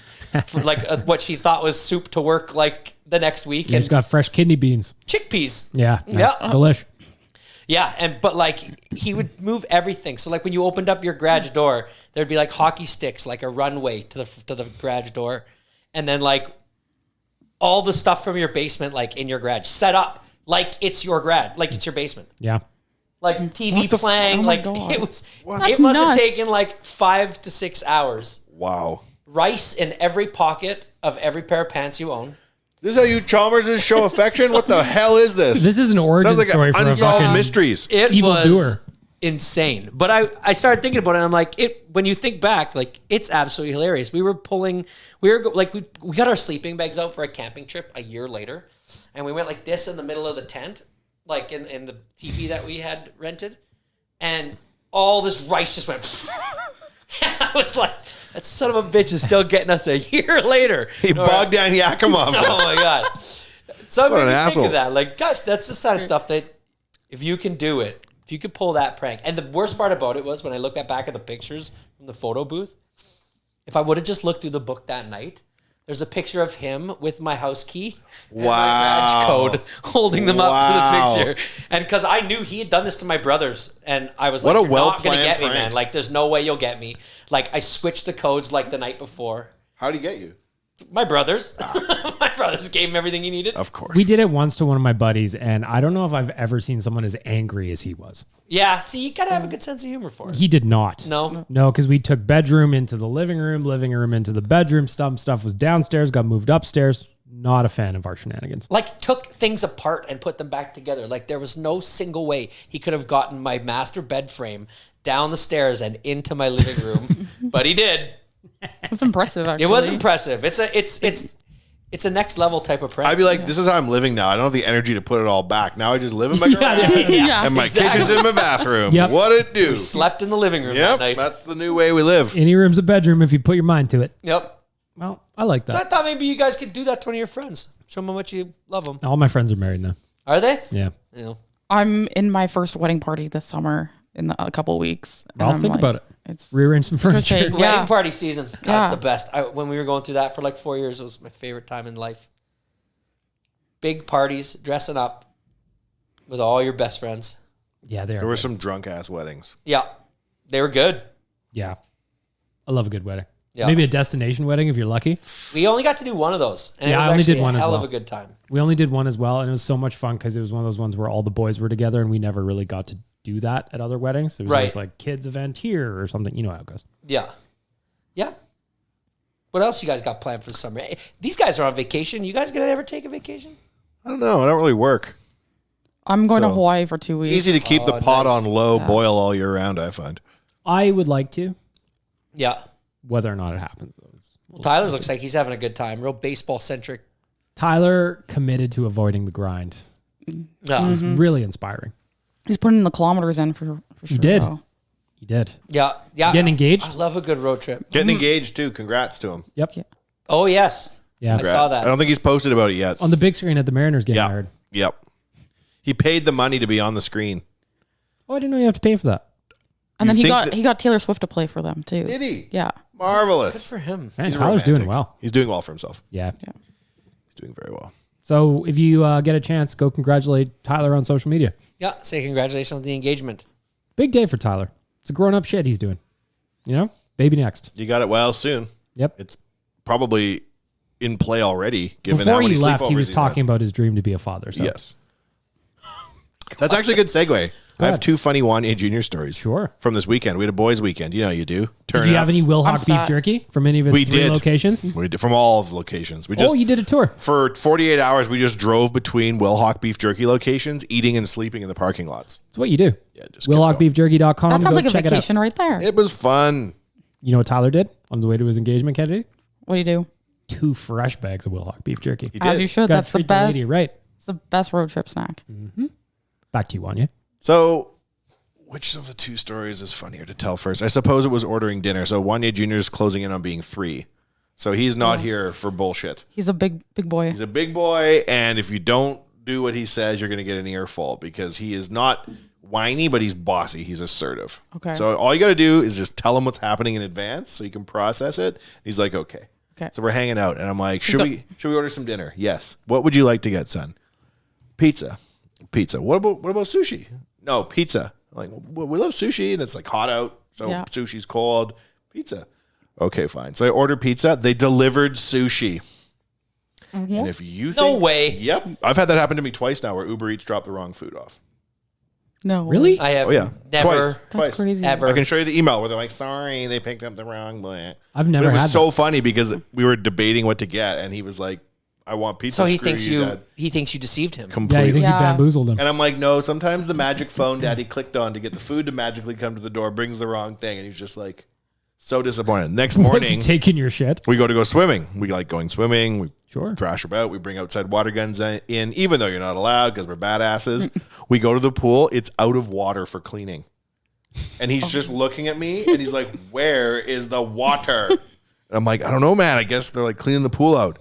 for like what she thought was soup to work like the next week He's and got fresh kidney beans. chickpeas. Yeah. Nice. Yeah. Delish. Yeah, but like he would move everything. So like when you opened up your garage door, there'd be like hockey sticks, like a runway to the garage door, and then like all the stuff from your basement, like in your garage, set up like it's your garage, like it's your basement. Yeah. Like TV the playing, oh my like God. it was. That's It must have nuts. taken like 5 to 6 hours. Wow. Rice in every pocket of every pair of pants you own. This is how you Chalmerses show affection? What the hell is this? This is an origin Sounds like story for a unsolved fucking mysteries. It evil was doer. insane. But I started thinking about it and I'm like, when you think back, like it's absolutely hilarious. We got our sleeping bags out for a camping trip a year later and we went like this in the middle of the tent, like in the teepee that we had rented, and all this rice just went and I was like, that son of a bitch is still getting us a year later. Hey, Bogdan Yakimov. Oh my God. So I What made an me asshole. think of that. Like, gosh, that's the kind of stuff that if you can do it, if you could pull that prank. And the worst part about it was when I looked back at the pictures from the photo booth, if I would have just looked through the book that night, there's a picture of him with my house key and my badge code holding them up Wow. to the picture. And because I knew he had done this to my brothers, and I was What like, a you're not going to well-planned get me, prank. man. Like, there's no way you'll get me. Like, I switched the codes like the night before. How'd he get you? My brothers. My brothers gave him everything he needed. Of course. We did it once to one of my buddies, and I don't know if I've ever seen someone as angry as he was. Yeah, see, you gotta have a good sense of humor for it. He did not. No. No, because we took bedroom into the living room into the bedroom. Stuff was downstairs, got moved upstairs. Not a fan of our shenanigans. Like, took things apart and put them back together. Like, there was no single way he could have gotten my master bed frame down the stairs and into my living room, but he did. That's impressive, actually. It was impressive. It's a next level type of prank. I'd be like, this is how I'm living now. I don't have the energy to put it all back. Now I just live in my garage. Yeah. And my exactly. kitchen's in my bathroom. Yep. What it do? Slept in the living room that Yep, night. that's the new way we live. Any room's a bedroom if you put your mind to it. Yep. Well, I like So I that. thought maybe you guys could do that to one of your friends. Show them how much you love them. All my friends are married now. Are they? Yeah. You know. I'm in my first wedding party this summer in a couple of weeks. and I'll I'm think like, about it. It's Rearrange some furniture. interesting. Wedding Yeah. party season. That's Yeah. the best. When we were going through that for like 4 years, it was my favorite time in life. Big parties, dressing up with all your best friends. Yeah, they are. There were good. some drunk ass weddings. Yeah, they were good. Yeah. I love a good wedding. Yeah. Maybe a destination wedding if you're lucky. We only got to do one of those, and Yeah, it was I only actually did one a as hell well. of a good time. We only did one as well, and it was so much fun because it was one of those ones where all the boys were together, and we never really got to do that at other weddings. It was Right. always like kids event here or something. You know how it goes. Yeah, yeah. What else you guys got planned for the summer? These guys are on vacation. You guys gonna ever take a vacation? I don't know. I don't really work. I'm going to So, Hawaii for 2 weeks. Easy to keep the Oh, pot nice. on low, boil all year round, I find. I would like to, Yeah. whether or not it happens. Though. Tyler looks like he's having a good time. Real baseball centric. Tyler committed to avoiding the grind. Yeah. It's really inspiring. He's putting the kilometers in for For sure. You did. Though. You did. Yeah. Getting engaged? I love a good road trip. Getting engaged too. Congrats to him. Yep. Yeah. Oh, yes. Yeah. I saw that. I don't think he's posted about it yet. On the big screen at the Mariners game, I Yeah. heard. Yep. He paid the money to be on the screen. Oh, I didn't know you have to pay for that. And You then think he got Taylor Swift to play for them too. Did he? Yeah. Good Marvelous. for him. Man, He's Tyler's romantic. doing well. He's doing well for himself. Yeah. He's doing very well. So if you get a chance, go congratulate Tyler on social media. Yeah. Say congratulations on the engagement. Big day for Tyler. It's a grown-up shit he's doing. You know? Baby next. You got it well soon. Yep. It's probably in play already, given how Before many he left, he sleepovers was he's talking had. about his dream to be a father. So. Yes. That's actually a good segue. I have ahead. 2 funny Wanye Jr. stories. Sure. From this weekend. We had a boys' weekend. You know you do. Turn Did you up. have any Will I'm Hawk beef sad. jerky from any of its We 3 did. locations? We did from all of the locations. We just Oh, you did a tour. for 48 hours we just drove between Wilhock beef jerky locations, eating and sleeping in the parking lots. That's what you do. Yeah, just kept going. WillHawkBeefJerky.com. That sounds Go like a check vacation right there. It was fun. You know what Tyler did on the way to his engagement, Kennedy? What do you do? 2 fresh bags of Will Hawk beef jerky. He As did. you should. Gotta That's the treat best. lady right. It's the best road trip snack. Back to you, Wanya. So, which of the 2 stories is funnier to tell first? I suppose it was ordering dinner. So Wanye Jr. is closing in on being 3. So he's not here for bullshit. He's a big boy. He's a big boy, and if you don't do what he says, you're going to get an earful because he is not whiny, but he's bossy. He's assertive. Okay. So all you got to do is just tell him what's happening in advance so you can process it. He's like, okay. Okay. So we're hanging out, and I'm like, should we order some dinner? Yes. What would you like to get, son? Pizza. What about sushi? No, pizza. I'm like, well, we love sushi, and it's like hot out, so Yeah. sushi's cold. Pizza. Okay, fine. So I ordered pizza. They delivered sushi. And if you think, No way. Yep. I've had that happen to me twice now where Uber Eats dropped the wrong food off. No. Really? I have Oh, yeah. never, That's crazy. ever. I can show you the email where they're like, sorry, they picked up the wrong blah. I've never But it was had so that. funny because we were debating what to get, and he was like, I want pizza. So he Screw thinks Dad. he thinks you deceived him. Yeah, Completely. you think Yeah. you bamboozled him. And I'm like, no, sometimes the magic phone Daddy clicked on to get the food to magically come to the door brings the wrong thing. And he's just like, so disappointed. Next Was he morning, taking your shit? we go swimming. We like going swimming. We Sure. thrash about. We bring outside water guns in, even though you're not allowed because we're badasses. We go to the pool. It's out of water for cleaning. And he's just looking at me and he's like, where is the water? And I'm like, I don't know, man. I guess they're like cleaning the pool out.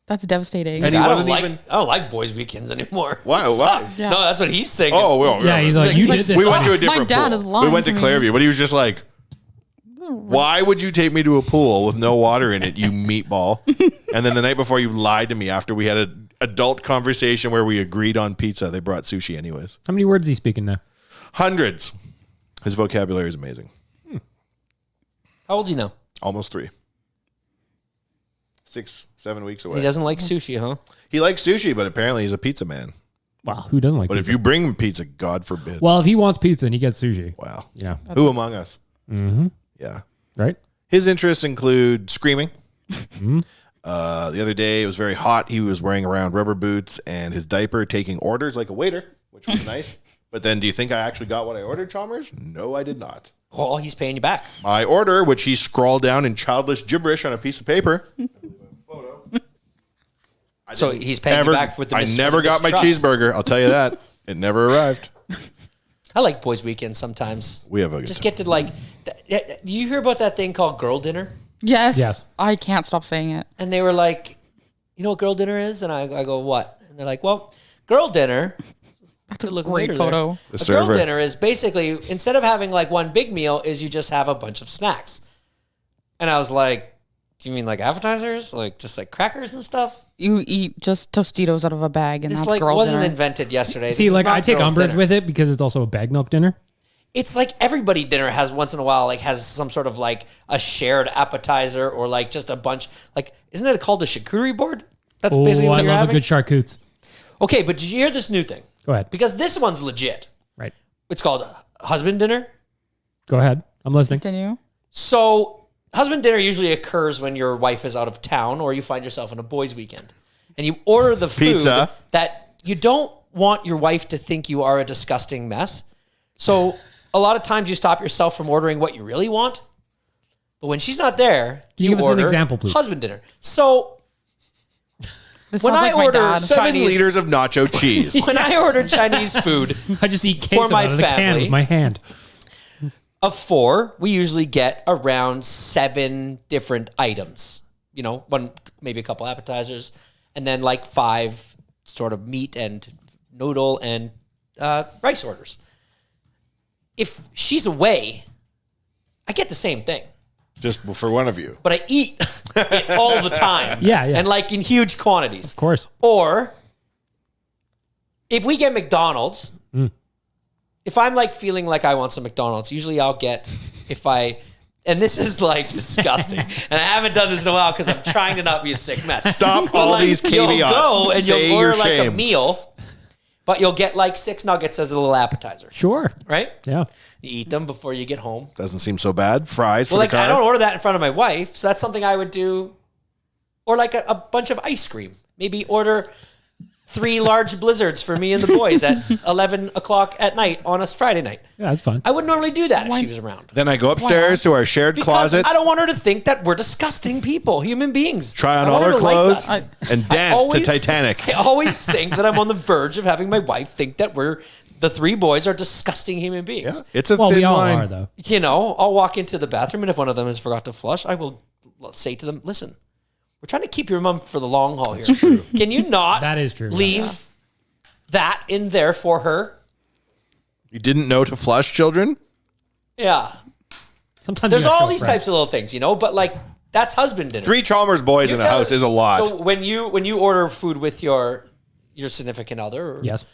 That's devastating. And he I wasn't don't even. I don't like boys' weekends anymore. Why? Why? Yeah. No, that's what he's thinking. Oh, well, Yeah, he's like, you Like, did this. we went to a My different dad pool. is lying We went to to me. Clareview, but he was just like, why would you take me to a pool with no water in it, you meatball? And then the night before, you lied to me after we had an adult conversation where we agreed on pizza. They brought sushi anyways. How many words is he speaking now? Hundreds. His vocabulary is amazing. How old is he now? Almost 3. 6, 7 weeks away. He doesn't like sushi, huh? He likes sushi, but apparently he's a pizza man. Wow, who doesn't like But pizza? if you bring him pizza, God forbid. Well, if he wants pizza and he gets sushi, Wow. you know, Who among us? Mm-hmm. Yeah. right? His interests include screaming. The other day, it was very hot. He was wearing around rubber boots and his diaper, taking orders like a waiter, which was nice. But then, do you think I actually got what I ordered, Chalmers? No, I did not. Well, he's paying you back. My order, which he scrawled down in childish gibberish on a piece of paper. So he's paying you back with the I never got my mistrust. cheeseburger. I'll tell you that. It never arrived. I like boys' weekends sometimes. We have a good Just time. get to like. Do you hear about that thing called girl dinner? Yes. Yes. I can't stop saying it. And they were like, you know what girl dinner is? And I go, what? And they're like, well, girl dinner. That's a Good looking great waiter there. photo. The A girl server. dinner is basically, instead of having like one big meal, is you just have a bunch of snacks. And I was like, do you mean like appetizers? Like just like crackers and stuff? You eat just Tostitos out of a bag, and This that's like girl wasn't dinner. invented yesterday. See, This is like not I take girls' umbrage dinner. with it because it's also a Baggedmilk dinner. It's like everybody dinner has once in a while like has some sort of like a shared appetizer or like just a bunch like isn't it called a charcuterie board? That's basically Oh, what I you're love having. a good charcutes. Okay, but did you hear this new thing? Go ahead. Because this one's legit. Right. It's called husband dinner. Go ahead. I'm listening. Continue. So husband dinner usually occurs when your wife is out of town or you find yourself on a boys' weekend. And you order the food Pizza. that you don't want your wife to think you are a disgusting mess. So a lot of times you stop yourself from ordering what you really want. But when she's not there, Can you give us an order example, please? Husband dinner. So This When sounds I like my order dad. 7 liters of nacho cheese. When I order Chinese food, I just eat queso my out of the can family. with my hand. of 4, we usually get around 7 different items. You know, one, maybe a couple appetizers, and then like 5 sort of meat and noodle and rice orders. If she's away, I get the same thing. Just for one of you. But I eat it all the time. Yeah. And like in huge quantities. Of course. Or if we get McDonald's, if I'm like feeling like I want some McDonald's, usually I'll get, and this is like disgusting, and I haven't done this in a while because I'm trying to not be a sick mess. Stop But, all like, these You'll caveats. go and Say you'll your order like a shame. meal, but you'll get like 6 nuggets as a little appetizer, Sure. right? Yeah. You eat them before you get home. Doesn't seem so bad. Fries for Well, the like car. I don't order that in front of my wife, so that's something I would do. Or like a bunch of ice cream. Maybe order 3 large blizzards for me and the boys at 11 o'clock at night on a Friday night. Yeah, that's fun. I wouldn't normally do that if she was around. Then I go upstairs to our shared Because closet, I don't want her to think that we're disgusting people, human beings. try on I all want our her to like clothes, us. and dance always- to Titanic. I always think that I'm on the verge of having my wife think that the 3 boys are disgusting human beings. Yeah, it's a Well, thin we all line. are, though. You know, I'll walk into the bathroom, and if one of them has forgot to flush, I will say to them, listen, we're trying to keep your mom for the long haul here. Can you not That is true. leave that in there for her? You didn't know to flush, children? Yeah. Sometimes There's you gotta all show these friends. types of little things, you know, but like that's husband dinner. 3 Chalmers boys in a house is a lot. So when you order food with your significant other, Yes.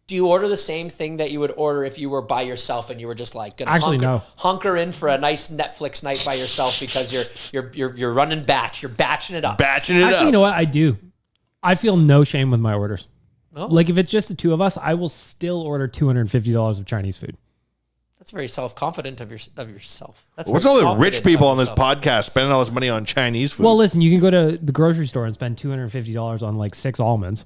do you order the same thing that you would order if you were by yourself and you were just like gonna Actually, no. hunker in for a nice Netflix night by yourself because you're running batch, you're batching it up. Batching it Actually, up. you know what? I do. I feel no shame with my orders. Oh. Like if it's just the 2 of us, I will still order $250 of Chinese food. That's very self-confident of yourself. That's What's very all the confident rich people of on this yourself. podcast spending all this money on Chinese food? Well, listen, you can go to the grocery store and spend $250 on like 6 almonds,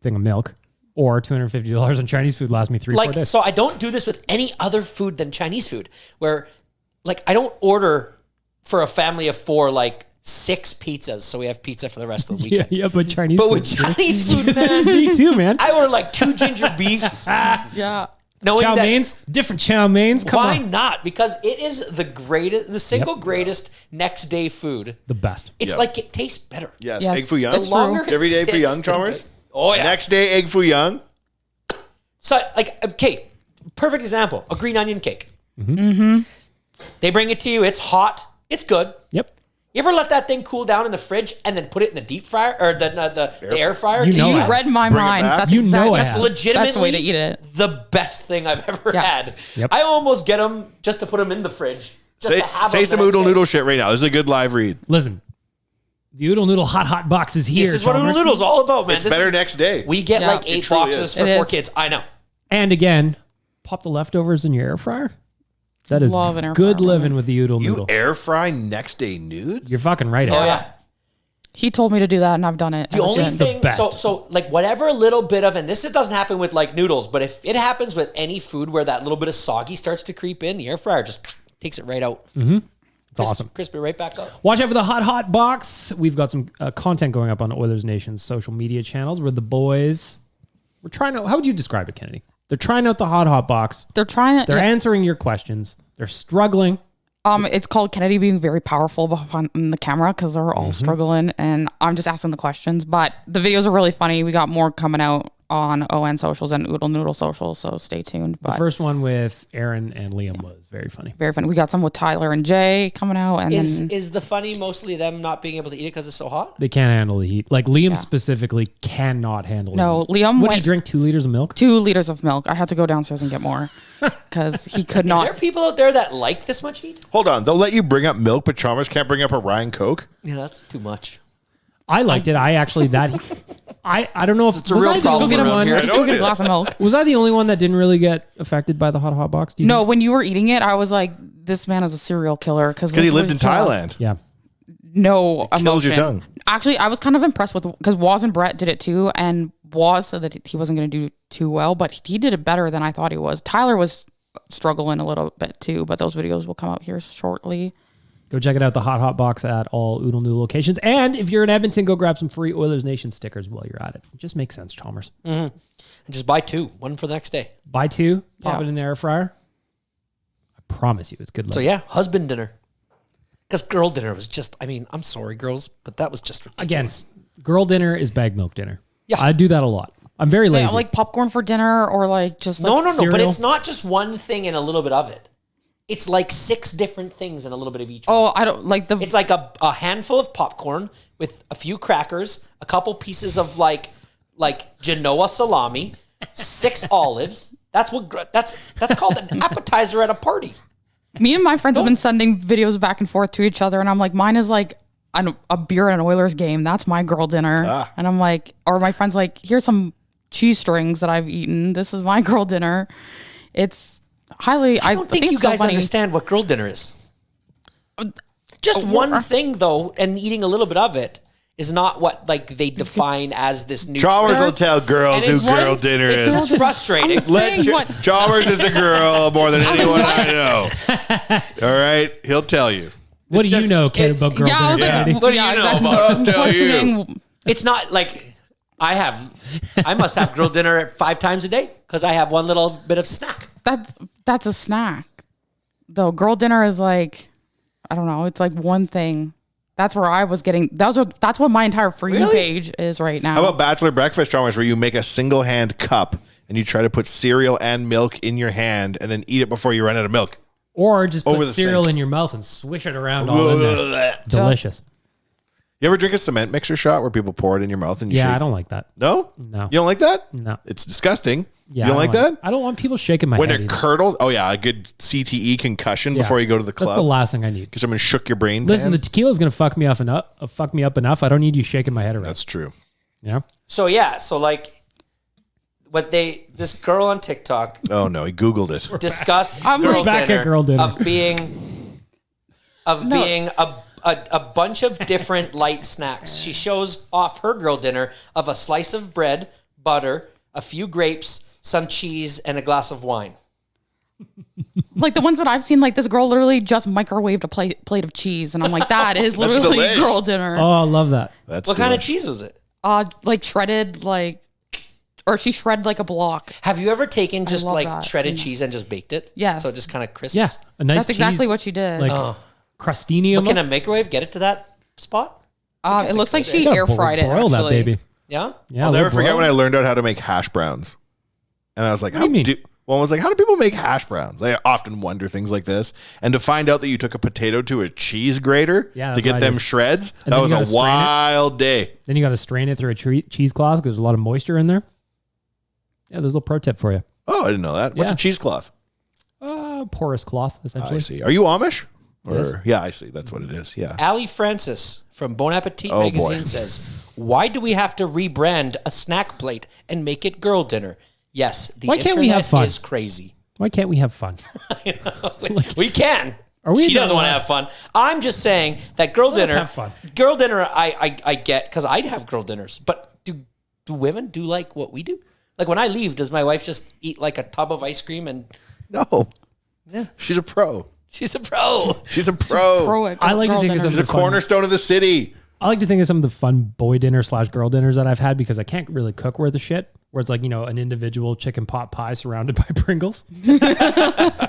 thing of milk, or $250 on Chinese food lasts me 3-4 Like, days. so I don't do this with any other food than Chinese food, where like I don't order for a family of 4 like 6 pizzas, so we have pizza for the rest of the weekend. yeah, but Chinese But food. with Chinese food, man, Me too, man. I order like 2 ginger beefs, Yeah. knowing Chow that mains, different chow mains. Come why on, not? Because it is the single greatest next day food. the best. It's Yep. like it tastes better. yes, Yes. egg foo young. The longer it Every day for sits, young the Chalmers. better. Oh yeah. Next day, egg foo young. So like okay, perfect example, a green onion cake. Mm-hmm. They bring it to you. It's hot. It's good. Yep. You ever let that thing cool down in the fridge and then put it in the deep fryer or the air fryer? You know You it. read my Bring it mind. back. That's You know exactly it. That's Yeah. legitimately That's the way to eat it. the best thing I've ever Yeah. had. Yep. I almost get them just to put them in the fridge. Just to have Say them some the next oodle day. noodle shit right now. This is a good live read. Listen, the Oodle Noodle hot box is here. This is what Chalmers. oodle noodle's all about, man. It's This better is- next day. We get Yeah. like It 8 truly boxes is. for It 4 is. kids. I know. And again, pop the leftovers in your air fryer. That is Love an air good fryer. living with the Oodle You Noodle. air fry next day nudes? You're fucking right. Oh Aaron. yeah. He told me to do that, and I've done it. The ever only since. thing, best. so like whatever little bit of, and this doesn't happen with like noodles, but if it happens with any food where that little bit of soggy starts to creep in, the air fryer just takes it right out. It's awesome. Crisp it right back up. Watch out for the hot box. We've got some content going up on Oilers Nation's social media channels where the boys, we're trying to, how would you describe it, Kennedy? They're trying out the hot box. They're trying to. They're answering your questions. They're struggling. It's called Kennedy being very powerful behind the camera because they're all struggling, and I'm just asking the questions. But the videos are really funny. We got more coming out on ON socials and Oodle Noodle socials, so stay tuned. The But first one with Aaron and Liam was very funny. very funny. We got some with Tyler and Jay coming out, and then Is the funny mostly them not being able to eat it because it's so hot? They can't handle the heat. Like Liam specifically cannot handle No, the heat. Liam Would he went- drink 2 liters of milk? 2 liters of milk. I had to go downstairs and get more because he could Is there not. people out there that like this much heat? Hold on. They'll let you bring up milk, but Chalmers can't bring up a Ryan Coke? Yeah, that's too much. I liked it. I actually I don't know if It's a was real I the problem only around one. here. Just go get a glass of milk. Was I the only one that didn't really get affected by the hot box? Do you No, think? when you were eating it, I was like, "This man is a serial killer." Because Because he lived in Thailand. Yeah. No emotion. kills your tongue. Actually, I was kind of impressed with because Waz and Brett did it too, and Waz said that he wasn't going to do too well, but he did it better than I thought he was. Tyler was struggling a little bit too, but those videos will come out here shortly. Go check it out, the Hot Box at all Oodle Noodle locations. And if you're in Edmonton, go grab some free Oilers Nation stickers while you're at it. It just makes sense, Chalmers. And just buy 2, one for the next day. Buy 2, pop it in the air fryer. I promise you, it's good. So yeah, husband dinner. Because girl dinner was just, I mean, I'm sorry, girls, but that was just ridiculous. Again, girl dinner is Baggedmilk dinner. Yeah. I do that a lot. I'm very lazy. Like popcorn for dinner or like just like No, cereal? but it's not just one thing and a little bit of it. It's like 6 different things and a little bit of each one. Oh, I don't like the... It's like a handful of popcorn with a few crackers, a couple pieces of like Genoa salami, 6 olives. That's called an appetizer at a party. Me and my friends have been sending videos back and forth to each other, and I'm like, mine is like a beer and an Oilers game. That's my girl dinner. And I'm like, or my friend's like, here's some cheese strings that I've eaten. This is my girl dinner. It's highly... I don't think you guys understand what girl dinner is. Just one thing, though, and eating a little bit of it is not what like they define as this new... Chalmers will tell girls who girl dinner it's is. It's just frustrating. Chalmers is a girl more than anyone I know. All right? He'll tell you. What do you know, kid, about girl dinner? What do you know about I'll tell you. It's not like I must have girl dinner 5 times a day because I have one little bit of snack. That's a snack. Though girl dinner is like, I don't know, it's like one thing. That's where I was getting. That's what my entire For You page is right now. How about bachelor breakfast, Chalmers, where you make a single hand cup and you try to put cereal and milk in your hand and then eat it before you run out of milk? Or just put Over the cereal sink. in your mouth and swish it around all in there. Delicious. You ever drink a cement mixer shot where people pour it in your mouth and you shake? I don't like that. No? No. You don't like that? No. It's disgusting. Yeah, you don't like that? I don't want people shaking my When head it either. curdles? Oh, yeah. A good CTE concussion before you go to the club. That's the last thing I need. Because someone shook your brain. Listen, pan. the tequila's going to fuck me up enough. I don't need you shaking my head around. That's true. Yeah. So yeah, like this girl on TikTok Oh, no. He Googled it. discussed girl dinner of being a bunch of different light snacks. She shows off her girl dinner of a slice of bread, butter, a few grapes, some cheese, and a glass of wine. Like the ones that I've seen, like this girl literally just microwaved a plate of cheese, and I'm like, that is literally delish. girl dinner. Oh, I love that. That's What kind of cheese was it? Like shredded, or she shredded like a block. Have you ever taken just love like that. shredded cheese and just baked it? Yes. So it just kind of crisps? Yeah. A nice That's exactly cheese, what she did. Like crustini. But can a microwave get it to that spot? It looks like she You gotta air fried it. Boil that Actually. baby. Yeah? Yeah. I'll never forget boil when it. I learned out how to make hash browns. And I was like, What do you mean? One was like, how do people make hash browns? I often wonder things like this. And to find out that you took a potato to a cheese grater to that's get what I them did. shreds, And that then was you a gotta strain it. wild day. Then you got to strain it through a cheesecloth because there's a lot of moisture in there. Yeah, there's a little pro tip for you. Oh, I didn't know that. What's Yeah. a cheesecloth? Porous cloth, essentially. I see. Are you Amish? Yes. Yeah, I see. That's what it is. Yeah. Ali Francis from Bon Appetit Oh, magazine boy. says, why do we have to rebrand a snack plate and make it girl dinner? Yes, the Why can't we have fun? is crazy. Why can't we have fun? We can. we She doesn't not want to have fun. I'm just saying that girl Let us dinner. have fun. Girl dinner, I get because I'd have girl dinners. But do women do like what we do? Like when I leave, does my wife just eat like a tub of ice cream and No. Yeah. She's a pro. she's a pro? She's a pro. I like to think of some She's of a the fun. cornerstone of the city. I like to think of some of the fun boy dinner / girl dinners that I've had because I can't really cook worth a shit. Where it's like, an individual chicken pot pie surrounded by Pringles.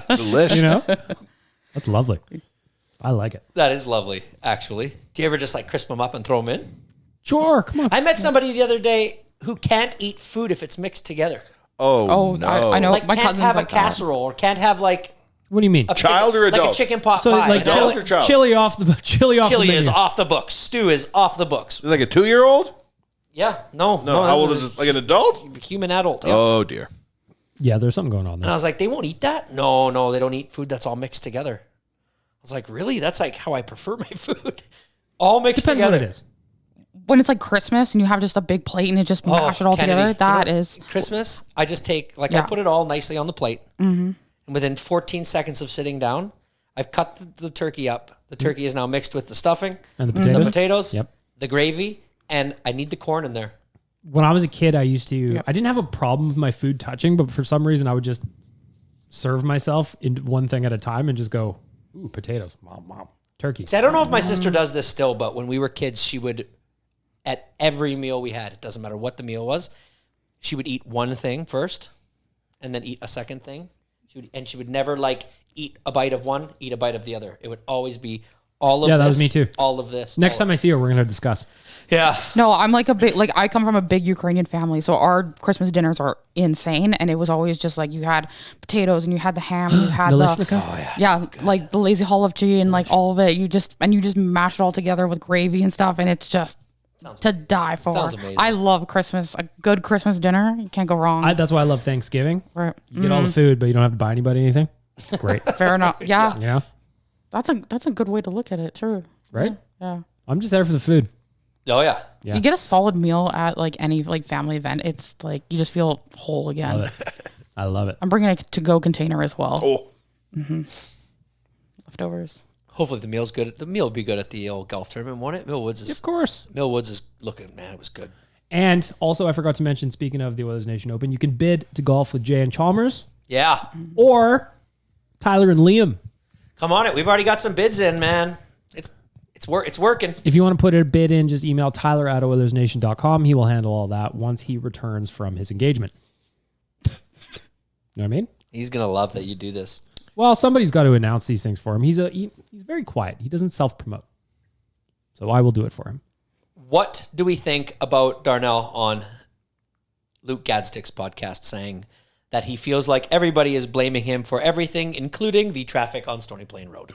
Delicious. That's lovely. I like it. That is lovely, actually. Do you ever just like crisp them up and throw them in? Sure, come on. I met somebody the other day who can't eat food if it's mixed together. Oh, no. I know. Like my can't cousin's have a like that. casserole or can't have like What do you mean? a Child or like adult? a chicken pot So pie. like adult chili, or child? chili off the Chili the is menu. off the books. Stew is off the books. Like a 2-year-old? Yeah, no. No. How old is it? Like an adult? Human adult. Yeah. Oh, dear. Yeah, there's something going on And there. I was like, they won't eat that? No, they don't eat food that's all mixed together. I was like, really? That's like how I prefer my food. All mixed Depends together. what it is. When it's like Christmas and you have just a big plate and it just mash it all Kennedy, together, do you know that is. Christmas, I just take, I Yeah. put it all nicely on the plate. Mm-hmm. And within 14 seconds of sitting down, I've cut the turkey up. The turkey is now mixed with the stuffing, And the potatoes? Yep. the gravy, and I need the corn in there. When I was a kid, I didn't have a problem with my food touching, but for some reason I would just serve myself in one thing at a time and just go, ooh, potatoes. Mom. Turkey. See, I don't know if my sister does this still, but when we were kids, she would, at every meal we had, it doesn't matter what the meal was, she would eat one thing first and then eat a second thing. She would never like eat a bite of one, eat a bite of the other. It would always be all of this. Yeah, that was me too. All of this. Next time I see her, we're going to discuss. Yeah. No, I'm like I come from a big Ukrainian family, so our Christmas dinners are insane, and it was always just like you had potatoes and you had the ham and you had like the lazy holopchi and like all of it. You just mash it all together with gravy and stuff, and it's just to die for. Sounds amazing. I love Christmas. A good Christmas dinner, you can't go wrong. That's why I love Thanksgiving. Right. You get all the food, but you don't have to buy anybody anything. Great. Fair enough. Yeah. Yeah. That's a good way to look at it, too. Right? Yeah. I'm just there for the food. Oh, yeah. You get a solid meal at like any like family event. It's like you just feel whole again. Love it. I love it. I'm bringing a to-go container as well. Oh. Mm-hmm. Leftovers. Hopefully the meal's good. The meal will be good at the old golf tournament, won't it? Millwoods is... Of course. Millwoods is looking, man, it was good. And also, I forgot to mention, speaking of the Oilers Nation Open, you can bid to golf with Jay and Chalmers. Yeah. Or Tyler and Liam. Come on it. We've already got some bids in, man. It's working. If you want to put a bid in, just email Tyler at OilersNation.com. He will handle all that once he returns from his engagement. You know what I mean? He's going to love that you do this. Well, somebody's got to announce these things for him. He's very quiet. He doesn't self-promote. So I will do it for him. What do we think about Darnell on Luke Gadstick's podcast saying that he feels like everybody is blaming him for everything, including the traffic on Stony Plain Road?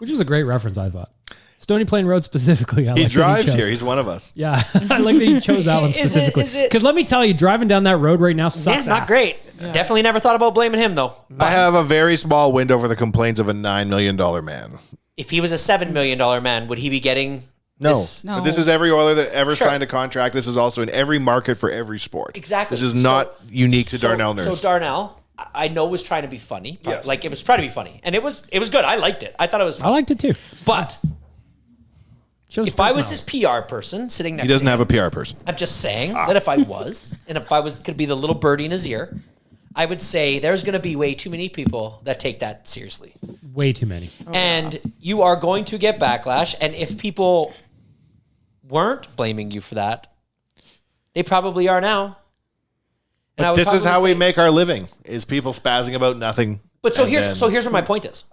Which was a great reference, I thought. Stony Plain Road specifically. He drives here. He's one of us. Yeah. I like that he chose that one specifically. Because let me tell you, driving down that road right now sucks. Yeah, not great. Yeah. Definitely never thought about blaming him, though. I have a very small window for the complaints of a $9 million man. If he was a $7 million man, would he be getting... No. But this is every Oiler that ever signed a contract. This is also in every market for every sport. Exactly. This is not unique to Darnell Nurse. So Darnell, I know, was trying to be funny. Yes. Like, it was trying to be funny. And it was good. I liked it. I thought it was funny. I liked it too. But if I was his PR person sitting next to him... He doesn't have a PR person. I'm just saying that if I was, and if I could be the little birdie in his ear, I would say there's going to be way too many people that take that seriously. Way too many. And you are going to get backlash. And if people weren't blaming you for that, they probably are now. But this is how we make our living, is people spazzing about nothing. But here's what my point is.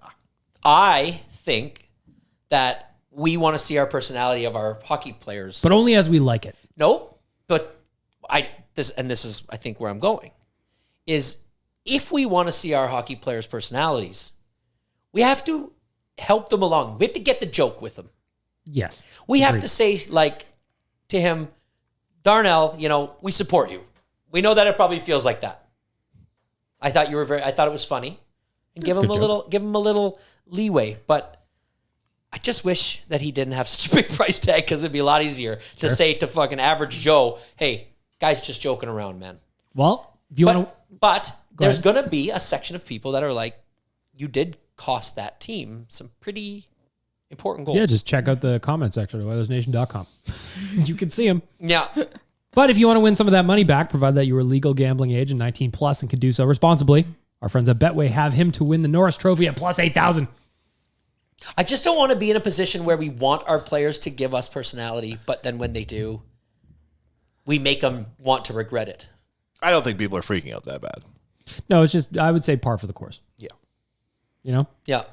I think that we want to see our personality of our hockey players. But only as we like it. No, but this is I think where I'm going, is if we want to see our hockey players' personalities, we have to help them along. We have to get the joke with them. Yes. We have to say, like, to him, Darnell, we support you. We know that it probably feels like that. I thought it was funny. And give him a little leeway. But I just wish that he didn't have such a big price tag, because it'd be a lot easier to say to fucking average Joe, hey, guy's just joking around, man. Well, if you want to... But there's going to be a section of people that are like, you did cost that team some pretty important goals. Yeah, just check out the comment section at OilersNation.com. You can see them. Yeah. But if you want to win some of that money back, provided that you are legal gambling age and 19 plus and can do so responsibly, our friends at Betway have him to win the Norris Trophy at plus 8,000. I just don't want to be in a position where we want our players to give us personality, but then when they do, we make them want to regret it. I don't think people are freaking out that bad. No, it's just, I would say par for the course. Yeah. You know? Yeah.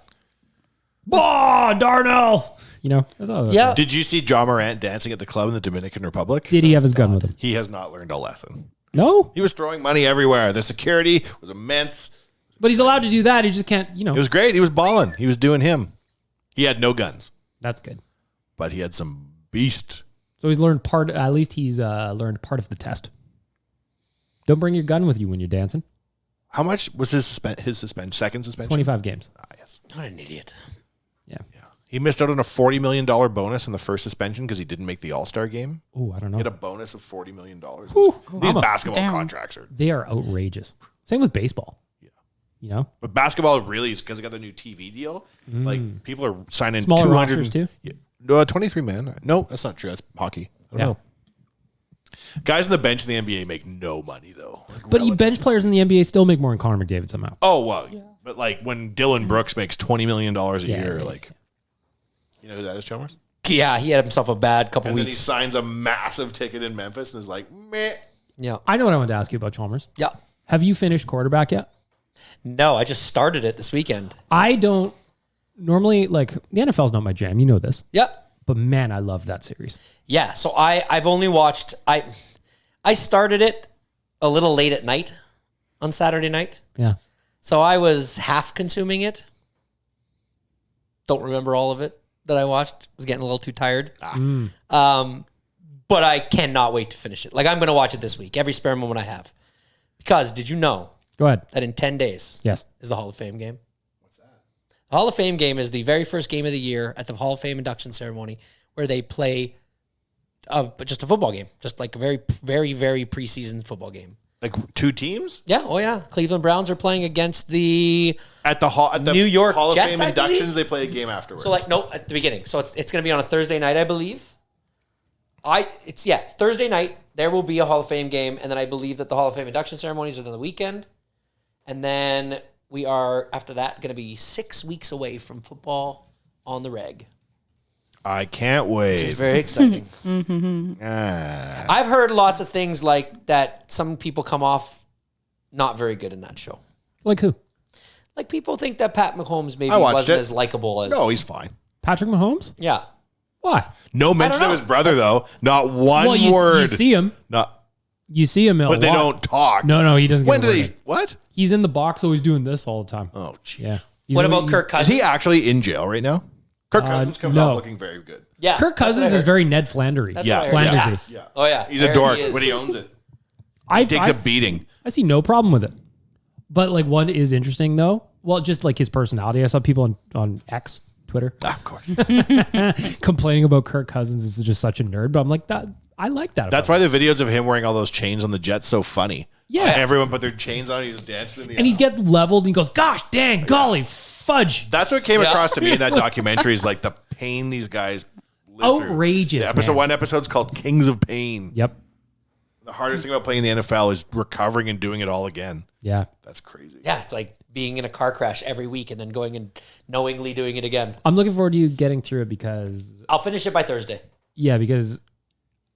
Oh, Darnell! You know? That's all. Yeah. Did you see John Morant dancing at the club in the Dominican Republic? Did he have his gun with him? He has not learned a lesson. No? He was throwing money everywhere. The security was immense. But he's allowed to do that. He just can't, It was great. He was balling. He was doing him. He had no guns. That's good. But he had some beast. So he's learned at least he's learned part of the test. Don't bring your gun with you when you're dancing. How much was his suspension? Second suspension? 25 games. Ah, yes. What an idiot. Yeah. He missed out on a $40 million bonus in the first suspension because he didn't make the All-Star game. Oh, I don't know. He had a bonus of $40 million. Ooh, These basketball contracts are... They are outrageous. Same with baseball. But basketball really is because they got the new TV deal. Like, people are signing smaller 200 rosters too. Yeah, 23 man. No, that's not true. That's hockey. I don't know. Guys on the bench in the NBA make no money though. But bench players in the NBA still make more than Connor McDavid somehow. Oh well, but like when Dylan Brooks makes $20 million a year, You know who that is, Chalmers? Yeah, he had himself a bad couple And then he weeks. signs a massive ticket in Memphis and is like, meh. Yeah. I know what I wanted to ask you about Chalmers. Yeah. Have you finished quarterback yet? No, I just started it this weekend. I don't normally like the NFL's not my jam. You know this. Yep. But man, I loved that series. Yeah. So I've only watched I started it a little late at night on Saturday night. Yeah. So I was half consuming it. Don't remember all of it that I watched. Was getting a little too tired. But I cannot wait to finish it. Like, I'm going to watch it this week, every spare moment I have. Because did you know Go ahead. that in 10 days Yes. is the Hall of Fame game? What's that? The Hall of Fame game is the very first game of the year at the Hall of Fame induction ceremony where they play just a football game. Just like a very, very, very preseason football game. Like 2 teams? Yeah, oh yeah. Cleveland Browns are playing against the At the New York Hall of Jets, Fame I believe? inductions, they play a game afterwards. So no, at the beginning. So it's going to be on a Thursday night, I believe. It's Thursday night. There will be a Hall of Fame game, and then I believe that the Hall of Fame induction ceremonies are on the weekend, and then we are after that going to be 6 weeks away from football on the reg. I can't wait. Which is very exciting. Ah. I've heard lots of things like that. Some people come off not very good in that show. Like who? Like people think that Pat Mahomes maybe I watched wasn't it. as likable as. No, he's fine. Patrick Mahomes? Yeah. Why? No mention of know. his brother, though. Not one Well, you word. see him. Not, You see him a but they lot. don't talk. No, he doesn't. When get do a word they? in. What? He's in the box, always doing this all the time. Oh, jeez. Yeah. What about Kirk Is Cousins? he actually in jail right now? Kirk Cousins comes no. out looking very good. Yeah. Kirk that's what I Cousins is heard. very Ned Flandery. That's Yeah, what I heard. Flandersy. Yeah. Oh yeah. He's a There dork, he is. but he owns it. I Takes a beating. I see no problem with it. But like one is interesting though. Well, just like his personality. I saw people on X, Twitter, Of course. complaining about Kirk Cousins is just such a nerd. But I'm like that. I like that. That's why the videos of him wearing all those chains on the Jets so funny. Yeah. Everyone put their chains on. He's dancing in the and he aisle. gets leveled and he goes, "Gosh, dang, golly, fudge, That's what came Yeah. across to me in that documentary is like the pain these guys live through. outrageous." Episode man. one episode's called Kings of Pain. Yep. The hardest thing about playing the NFL is recovering and doing it all again. Yeah. That's crazy. Yeah, it's like being in a car crash every week and then going and knowingly doing it again. I'm looking forward to you getting through it because I'll finish it by Thursday. because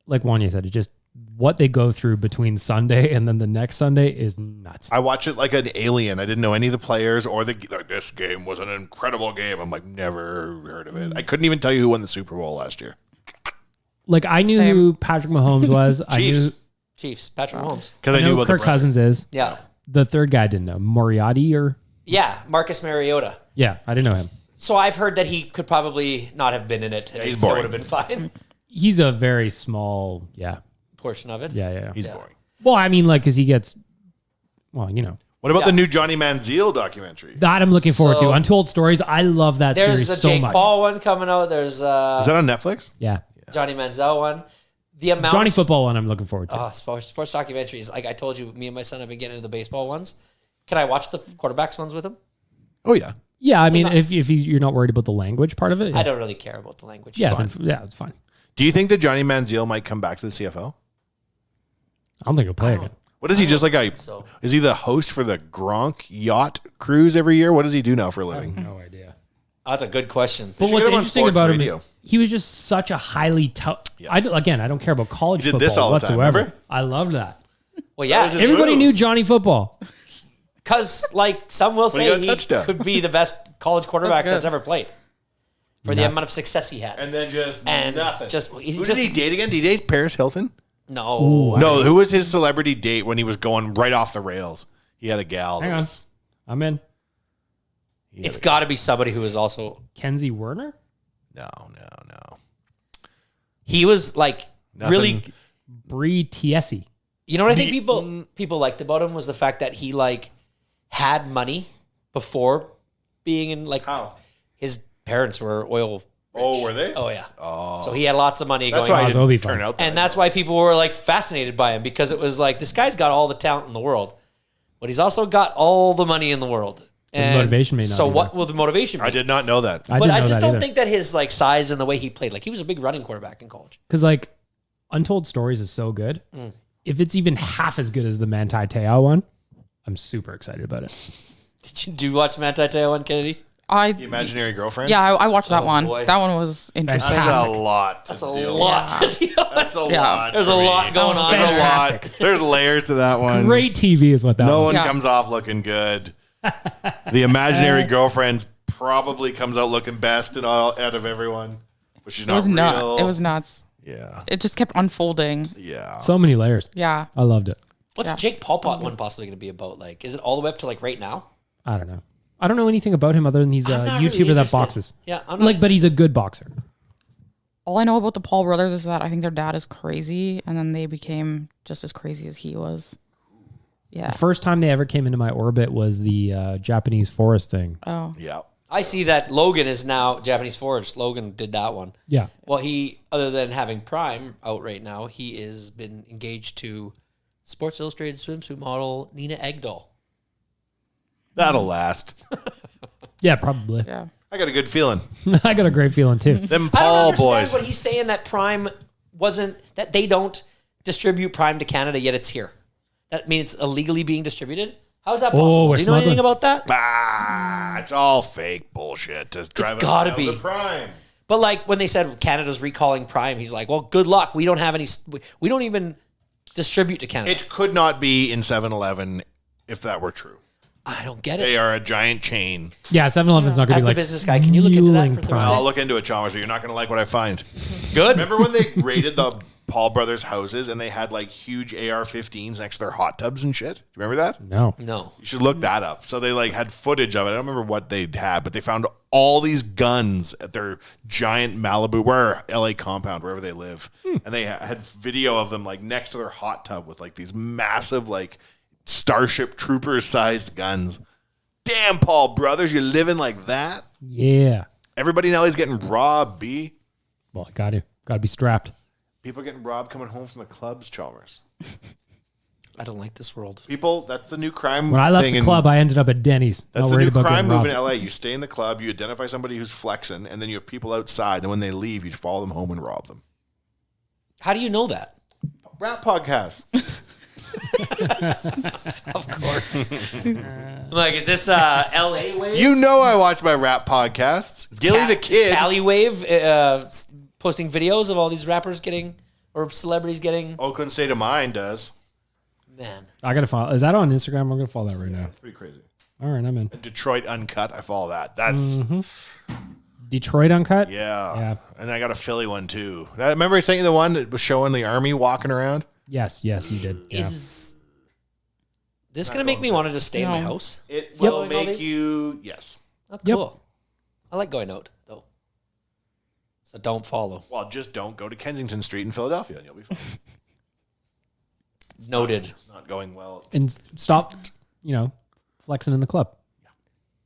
like Wanye said, it just what they go through between Sunday and then the next Sunday is nuts. I watch it like an alien. I didn't know any of the players or like, this game was an incredible game. I'm like, never heard of it. I couldn't even tell you who won the Super Bowl last year. Like I knew Same. who Patrick Mahomes was. I knew Chiefs, Patrick Mahomes. Because I I knew know about the Kirk brother. Cousins is. Yeah. The third guy I didn't know. Moriarty or Yeah, Marcus Mariota. yeah, I didn't know him. So I've heard that he could probably not have been in it and he's it still boring. would have been fine. He's a very small, Portion of it. yeah. He's boring. Well, I mean, like, because he gets, well, you know, What about Yeah. the new Johnny Manziel documentary? that I'm looking forward So- to. Untold Stories. I love that There's series a so Jake much. Paul one coming out. There's Is that on Netflix? Yeah, Johnny Manziel one. The amount Johnny Football one. I'm looking forward to. sports documentaries. Like I told you, me and my son have been getting into the baseball ones. Can I watch the quarterbacks ones with him? Oh, yeah. Yeah, I mean, if you're not worried about the language part of it, yeah. I don't really care about the language. Yeah, It's fine. it's fine. Do you think that Johnny Manziel might come back to the CFL? I don't think he'll play again. What is he, just like a... so. Is he the host for the Gronk yacht cruise every year? What does he do now for a living? No idea. That's a good question. But should what's get him on interesting sports about radio. him, he was just such a highly I don't care about college He did football this all the time, whatsoever. remember? I loved that. Well, yeah, was his- Everybody move. knew Johnny Football. because like some will he got say a he touchdown. could be the best college quarterback That's that's good. ever played for the Nuts. amount of success he had. And then just And nothing. just- he's Who just- did he date again? Did he date Paris Hilton? No, No, who was his celebrity date when he was going right off the rails? He had a gal. Hang that on. was- I'm in. it's got to be somebody who is also. Kenzie Werner? No. He was like Nothing. really. Bree Tiesi. You know what I think people liked about him was the fact that he like had money before being in like How? his parents were oil. Oh, were they? Oh yeah. Oh. So he had lots of money That's going why on. he That'll be didn't fun. turn out. And that's why people were like fascinated by him because it was like this guy's got all the talent in the world, but he's also got all the money in the world. And motivation may not So be what there. will the motivation be? I did not know that. I but didn't I know just that don't either. think that his like size and the way he played, like he was a big running quarterback in college. Because like Untold Stories is so good. If it's even half as good as the Manti Te'o one, I'm super excited about it. Do you watch Manti Te'o and Kennedy? The Imaginary Girlfriend? Yeah, I watched that one. boy. That one was interesting. That's a lot. That's a lot. That's a lot. There's a lot going on. There's a lot. There's layers to that one. Great TV is what that No was. one comes off looking good. The Imaginary Girlfriend probably comes out looking best and all out of everyone, but she's not real. It was nuts. Yeah. It just kept unfolding. Yeah. So many layers. Yeah. I loved it. What's Jake Paul one possibly going to be about? Like, is it all the way up to like right now? I don't know. I don't know anything about him other than he's a I'm not really YouTuber that interested. boxes. Yeah, I'm not Like, but he's a good boxer. All I know about the Paul brothers is that I think their dad is crazy, and then they became just as crazy as he was. Yeah. The first time they ever came into my orbit was the Japanese forest thing. Oh. Yeah. I see that Logan is now Japanese Forest. Logan did that one. Yeah. Well, he, other than having Prime out right now, he has been engaged to Sports Illustrated swimsuit model Nina Egdahl. That'll last. Yeah, probably. Yeah. I got a good feeling. I got a great feeling too. Them I don't Paul understand boys. what he's saying, that Prime wasn't, that they don't distribute Prime to Canada, yet it's here. That means it's illegally being distributed? How is that possible? we're Do you know anything smuggling. about that? It's all fake bullshit to drive gotta us out be. of the Prime. But like when they said Canada's recalling Prime, he's like, well, good luck. We don't have any, we don't even distribute to Canada. It could not be in 7-Eleven if that were true. I don't get They it. are a giant chain. Yeah, 7-Eleven's not going As to be the like business guy, can you look into that spewing for Prime. Thursday? I'll look into it, Chalmers, but you're not going to like what I find. Good. Remember when they raided the Paul brothers' houses and they had like huge AR-15s next to their hot tubs and shit? Do you remember that? No. No. You should look that up. So they like had footage of it. I don't remember what they had, but they found all these guns at their giant Malibu, LA compound, wherever they live. And they had video of them like next to their hot tub with like these massive like Starship Troopers sized guns. Damn, Paul brothers, you're living like that? Yeah. Everybody in LA's getting robbed, B. Well, I got to be strapped. People are getting robbed coming home from the clubs, Chalmers. I don't like this world. People, that's the new crime When I left thing the in- club, I ended up at Denny's. That's Not the worried new about crime getting move in robbed. LA. You stay in the club, you identify somebody who's flexing, and then you have people outside, and when they leave, you follow them home and rob them. How do you know that? Rap podcast. Of course. Like, is this LA Wave? You know I watch my rap podcasts. Gilly the Kid. Is Cali Wave posting videos of all these rappers getting, or celebrities getting? Oakland State of Mind does. Man. I got to follow. Is that on Instagram? I'm going to follow that right now. It's pretty crazy. All right, I'm in. Detroit Uncut, I follow that. That's, Detroit Uncut? yeah. Yeah. And I got a Philly one, too. I remember I sent you the one that was showing the army walking around? Yes, you did. Yeah. Is this going to make me want to just stay in my No. house? It will Following all make these? you, yes. Oh, Yep. cool. I like going out, though. So don't follow. Well, just don't go to Kensington Street in Philadelphia, and you'll be fine. Noted. It's not going well. And stop, flexing in the club.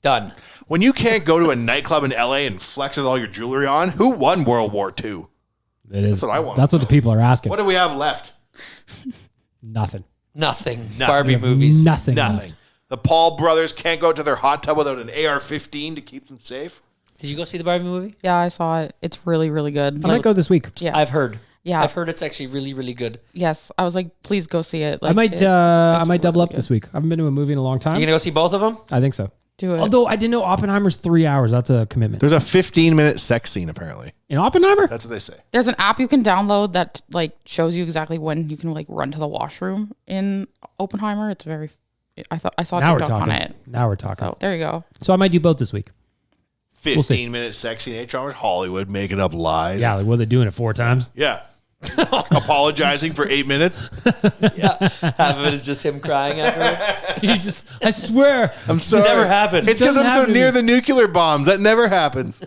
Done. When you can't go to a nightclub in LA and flex with all your jewelry on, who won World War II? It is. That's what I want. That's what the people are asking. What do we have left? Nothing. Nothing. We Barbie have movies. Nothing. Nothing. The Paul brothers can't go to their hot tub without an AR-15 to keep them safe. Did you go see the Barbie movie? Yeah, I saw it. It's really, really good. I might go this week. Yeah. I've heard. Yeah. I've heard it's actually really, really good. Yes. I was like, please go see it. Like, I might double really up this week. I haven't been to a movie in a long time. You gonna go see both of them? I think so. Do it. Although I didn't know Oppenheimer's 3 hours. That's a commitment. There's a 15-minute sex scene, apparently. In Oppenheimer? That's what they say. There's an app you can download that like shows you exactly when you can like run to the washroom in Oppenheimer. It's very. I saw Now we're TikTok on talking. it. Now we're talking. So there you go. So I might do both this week. 15-minute sex scene, $8. Hollywood making up lies. Yeah, like what are they doing it 4 times? Yeah. Apologizing for 8 minutes. Yeah. Half of it is just him crying afterwards. You just, I swear. I'm sorry. never happened. It's because Doesn't I'm so happen. near the nuclear bombs. That never happens.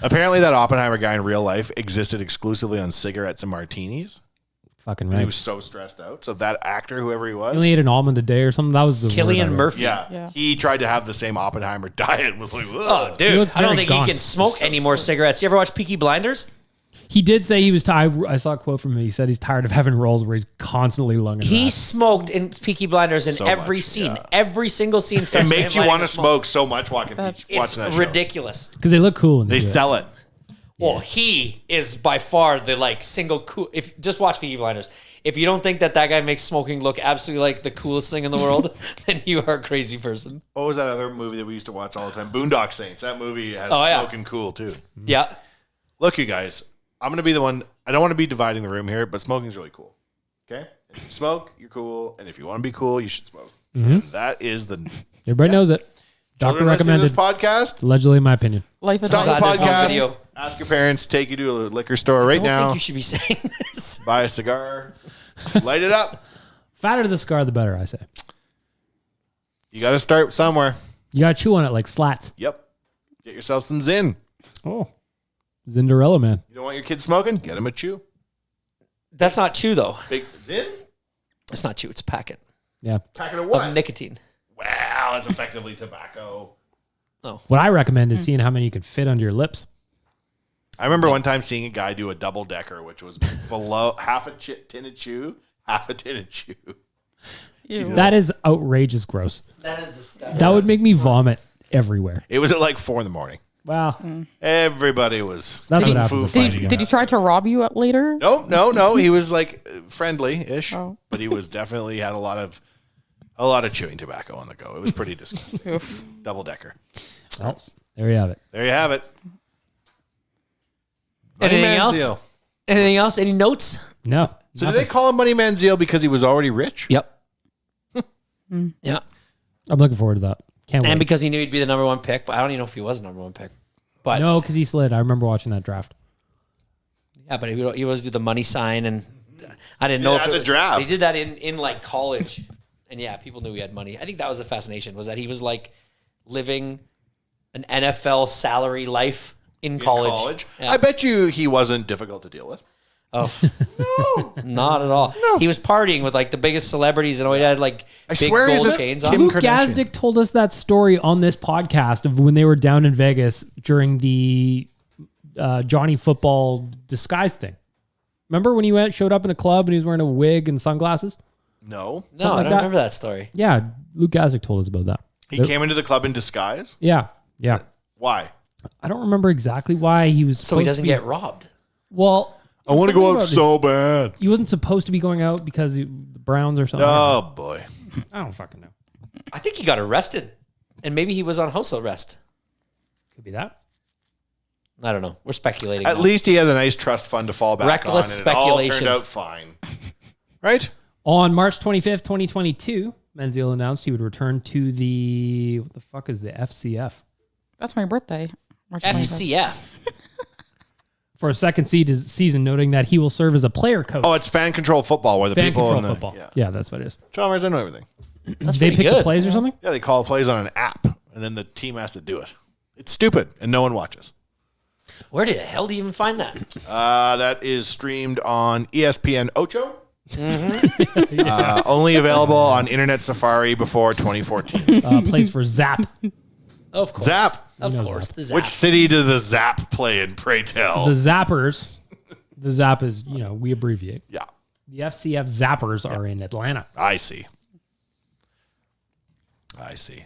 Apparently, that Oppenheimer guy in real life existed exclusively on cigarettes and martinis. Fucking He right. was so stressed out. So that actor, whoever he was, He only ate an almond a day or something. That was the word I Killian read. Murphy. yeah, he tried to have the same Oppenheimer diet and was like, Oh, ugh. He dude. looks I don't very think gaunt. he can smoke any more cigarettes. You ever watch Peaky Blinders? He did say he was tired. I saw a quote from him. He said he's tired of having roles where he's constantly lunging. He that. smoked in Peaky Blinders in So every much, scene. yeah. Every single scene starts It with makes him you lighting want a to smoke so much watching It's that show. ridiculous. Because they look cool. When They do it. sell it. Well, he is by far the like single cool. If just watch Peaky Blinders, if you don't think that guy makes smoking look absolutely like the coolest thing in the world, then you are a crazy person. What was that other movie that we used to watch all the time? Boondock Saints. That movie has smoking cool too. Yeah. Look, you guys, I'm going to be the one. I don't want to be dividing the room here, but smoking's really cool. Okay? If you smoke, you're cool. And if you want to be cool, you should smoke. Mm-hmm. That is the... Everybody knows it. Doctor recommended this podcast. Allegedly, in my opinion. Life is Stop the there's one podcast. video. Ask your parents. Take you to a liquor store right I now. don't think you should be saying this. Buy a cigar. Light it up. Fatter the cigar, the better, I say. You got to start somewhere. You got to chew on it like slats. Yep. Get yourself some Zin. Oh. Zinderella, man. You don't want your kids smoking? Get them a chew. That's not chew though. Big Zin? It's not chew. It's a packet Yeah. Packet of what? of nicotine. Wow, it's effectively tobacco. What I recommend is seeing how many you can fit under your lips. I remember one time seeing a guy do a double decker, which was below half a tin of chew, half a tin of chew. Ew. That is outrageous gross. That is disgusting. That would make me vomit everywhere. It was at like 4 a.m. Wow. Everybody was That's kung what fu happens. fighting. Did he try to rob you later? No. He was like friendly-ish, Oh. but he was definitely had a lot of chewing tobacco on the go. It was pretty disgusting. Oof. Double decker. Oh, there you have it. There you have it. Anything Money else? Manziel. Anything else? Any notes? No. So did they call him Money Manziel because he was already rich? Yep. Yeah. I'm looking forward to that. Can't And wait. because he knew he'd be the number one pick, but I don't even know if he was the number one pick. But No, because he slid. I remember watching that draft. yeah, but he always do the money sign, and I didn't know if at it the was- draft. They did that in like college, and yeah, people knew he had money. I think that was the fascination, was that he was like living an NFL salary life in college. Yeah. I bet you he wasn't difficult to deal with. Oh, no, not at all. No. He was partying with like the biggest celebrities, and he had like big swear he's gold a chains Kim on. Luke Kardashian. Gazdick told us that story on this podcast of when they were down in Vegas during the Johnny Football disguise thing. Remember when he showed up in a club and he was wearing a wig and sunglasses? No. No, I like don't that. remember that story. Yeah, Luke Gazdick told us about that. He came into the club in disguise? Yeah. Why? I don't remember exactly why he was. So he supposed doesn't to be- get robbed. Well, I want to go out something so bad. He wasn't supposed to be going out because the Browns or something. Oh, boy. I don't fucking know. I think he got arrested, and maybe he was on house arrest. Could be that. I don't know. We're speculating. At now. least he has a nice trust fund to fall back Reckless on. And it all speculation. turned out fine. Right? On March 25th, 2022, Manziel announced he would return to the what the fuck is the FCF That's my birthday. March 25th. FCF. for a second season, noting that he will serve as a player coach. Oh, it's fan control football where the Fan people control in the football. Yeah. Yeah, that's what it is. Chalmers, I know everything. That's They pretty pick the good. plays or something? Yeah, they call plays on an app, and then the team has to do it. It's stupid, and no one watches. Where the hell do you even find that? That is streamed on ESPN Ocho. Only available on Internet Safari before 2014. Plays for Zap. Of course. Zap. Of knows course. The Zap. Which city did the Zap play in, pray tell? The Zappers. The Zap is, we abbreviate. Yeah, The FCF Zappers are in Atlanta. I see.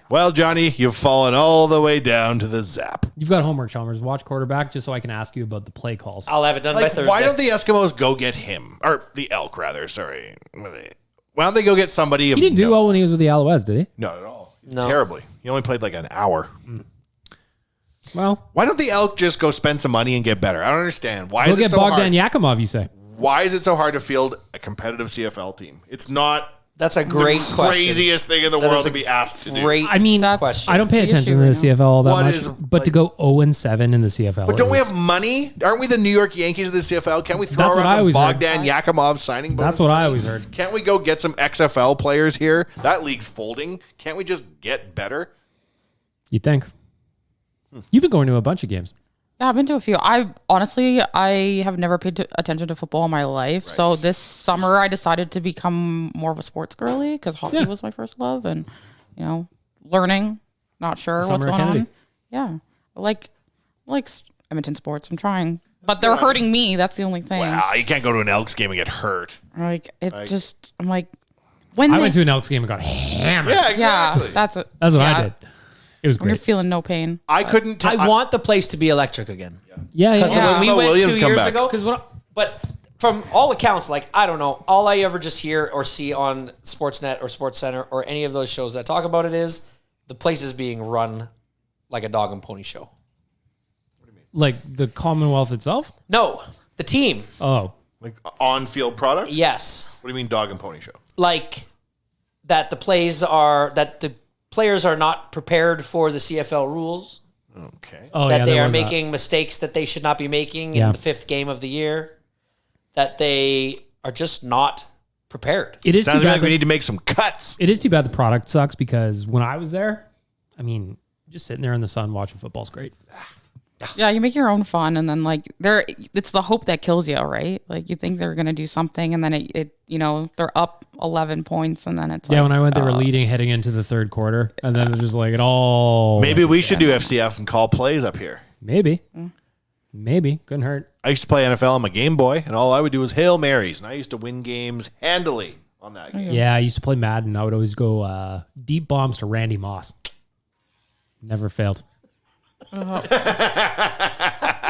Well, Johnny, you've fallen all the way down to the Zap. You've got homework, Chalmers. Watch quarterback just so I can ask you about the play calls. I'll have it done by Like, Thursday. why don't the Eskimos go get him? Or the elk, rather, sorry. Why don't they go get somebody? He didn't do well when he was with the Alouettes, did he? Not at all. No. Terribly. He only played like an hour. Well, Why don't the elk just go spend some money and get better? I don't understand. Why go is it get so Bogdan hard? Yakimov, you say? Why is it so hard to field a competitive CFL team? It's not That's a great the question. craziest thing in the That world is to a be asked to do. Great I mean, question. I don't pay The attention issue to the right CFL all that What much, is, but like- to go 0-7 in the CFL. But don't we is- have money? Aren't we the New York Yankees of the CFL? Can't we throw That's what around I some always heard. Bogdan Yakimov signing bonus? That's what I money? always heard. Can't we go get some XFL players here? That league's folding. Can't we just get better? You think? You've been going to a bunch of games. Yeah, I've been to a few. I have never paid attention to football in my life. So this summer I decided to become more of a sports girly because hockey was my first love, and learning. Not sure Summer what's going Kennedy. on. Yeah, I like Edmonton sports. I'm trying, but they're hurting me. That's the only thing. Wow, you can't go to an Elks game and get hurt. Like when I they, went to an Elks game and got hammered. Yeah, exactly. yeah, that's it. That's what yeah. I did. It was When you're great. feeling no pain. I couldn't. I want the place to be electric again. Yeah, Because yeah. when we Buffalo went Williams 2 come years back. ago, but from all accounts, like, I don't know, all I ever just hear or see on Sportsnet or SportsCenter or any of those shows that talk about it is the place is being run like a dog and pony show. Like the Commonwealth itself? No, the team. Oh. Like on-field product? Yes. What do you mean dog and pony show? Like that the players are not prepared for the CFL rules. Okay. Oh, That yeah, they there are was that. making mistakes that they should not be making Yeah. in the 5th game of the year. That they are just not prepared. It is Sounds too to me bad. like we need to make some cuts. It is too bad the product sucks because when I was there, I mean, just sitting there in the sun watching football's great. Yeah, you make your own fun, and then like it's the hope that kills you, right? Like you think they're gonna do something, and then it they're up 11 points, and then it's Yeah, like, when I went, they were leading heading into the third quarter, and then it was like it all. Maybe we should do FCF and call plays up here. Maybe couldn't hurt. I used to play NFL on my Game Boy, and all I would do was Hail Marys, and I used to win games handily on that game. Yeah, I used to play Madden. I would always go deep bombs to Randy Moss. Never failed.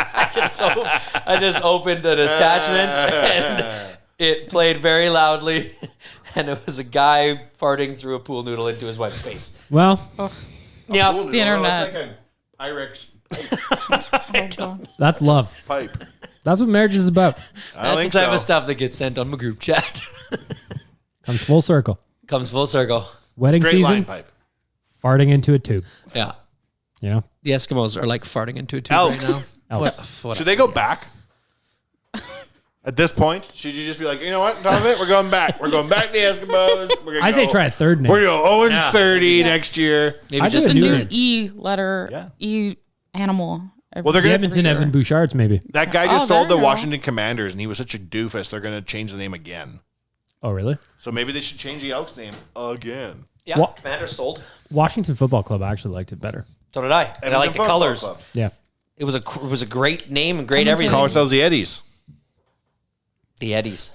I just opened an attachment and it played very loudly, and it was a guy farting through a pool noodle into his wife's face. Well, Yeah, the internet. It's like a Pyrex Oh, God. that's love. pipe. That's what marriage is about. I don't that's the think type so. of stuff that gets sent on my group chat. Comes full circle. Comes full circle. Wedding Straight line season, pipe. farting into a tube. Yeah, You know, the Eskimos are like farting into a tube Elks. right now. Elks. What- Should they go back? At this point, should you just be like, you know what, Donovan, we're going back. We're going back to the Eskimos. We're gonna I say go- try a third name. We're going 0-30 next year. Maybe I just do Just a a new new name. E letter, Yeah. E animal. Well, they're The gonna. Edmonton Evan Bouchards, maybe. That guy just Oh, sold there the you go. Washington Commanders, and he was such a doofus. They're going to change the name again. Oh, really? So maybe they should change the Elks name again. yeah. What? Commander sold. Washington Football Club. I actually liked it better. So did I. And I like the Football colors. Club. Yeah. It was a great name and great everything. Call ourselves the Eddies. The Eddies.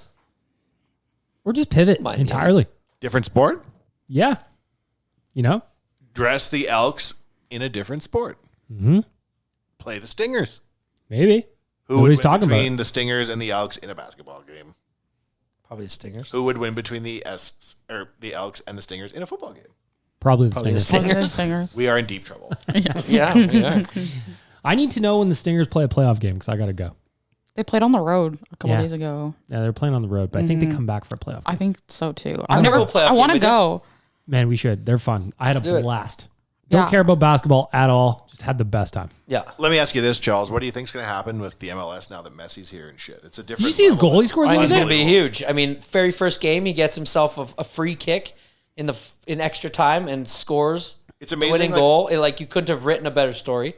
Or just pivot Mine entirely. Different sport. Yeah. You know? Dress the Elks in a different sport. Mm-hmm. Play the Stingers. Maybe. Who Nobody's would win talking about between it. the Stingers and the Elks in a basketball game? Probably the Stingers. Who would win between the Elks and the Stingers in a football game? Probably the Probably the Stingers. Stingers. Singers. We are in deep trouble. Yeah, we are. I need to know when the Stingers play a playoff game because I got to go. They played on the road a couple Yeah. days ago. Yeah, they're playing on the road, but I think they come back for a playoff game. I think so too. I'll I've never. go playoff I want to game with you. go. Man, we should. They're fun. I had Let's a do it. blast. Don't Yeah. care about basketball at all. Just had the best time. Yeah. Let me ask you this, Charles. What do you think's going to happen with the MLS now that Messi's here and shit? It's a different. Did you see his level. goal he scored the I think other it's day? going to be huge. I mean, very first game, he gets himself a free kick in extra time and scores. It's the amazing, winning like- goal. You couldn't have written a better story.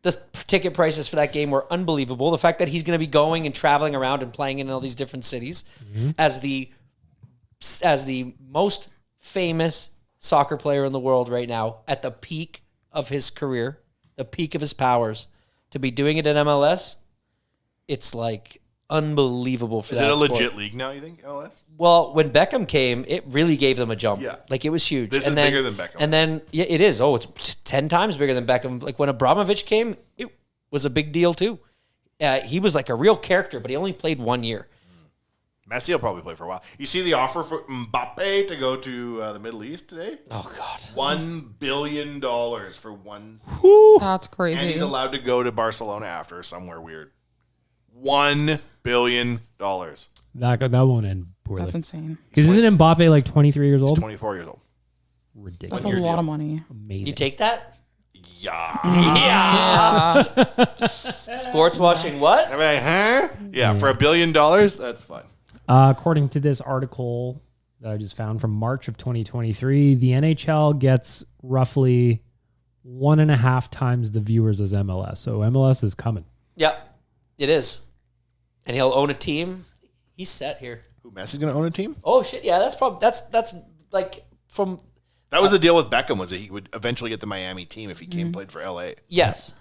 The ticket prices for that game were unbelievable. The fact that he's going to be going and traveling around and playing in all these different cities as the most famous soccer player in the world right now at the peak of his career, the peak of his powers, to be doing it in MLS, it's like unbelievable for Is that it a sport. legit league now, you think, MLS? Well, when Beckham came, it really gave them a jump. Yeah. Like, it was huge. This and is then, bigger than Beckham. And then, yeah, it is. Oh, it's 10 times bigger than Beckham. Like, when Abramovich came, it was a big deal, too. He was like a real character, but he only played 1 year. Messi will probably play for a while. You see the offer for Mbappe to go to the Middle East today? Oh, God. $1 billion for one season. That's And crazy. he's allowed to go to Barcelona after, somewhere weird. $1 billion. That won't end poorly. That's insane. Because isn't Mbappe like 23 years He's old? 24 years old. Ridiculous. That's a lot of money. Amazing. You take that? Yeah. Sports watching what? I mean, huh? Yeah, for $1 billion, that's fine. According to this article that I just found from March of 2023, the NHL gets roughly 1.5 times the viewers as MLS. So MLS is coming. Yeah, it is. And he'll own a team. He's set here. Who, Messi's going to own a team? Oh, shit. Yeah, that's like from... That was the deal with Beckham, was that he would eventually get the Miami team if he came and played for LA. Yes.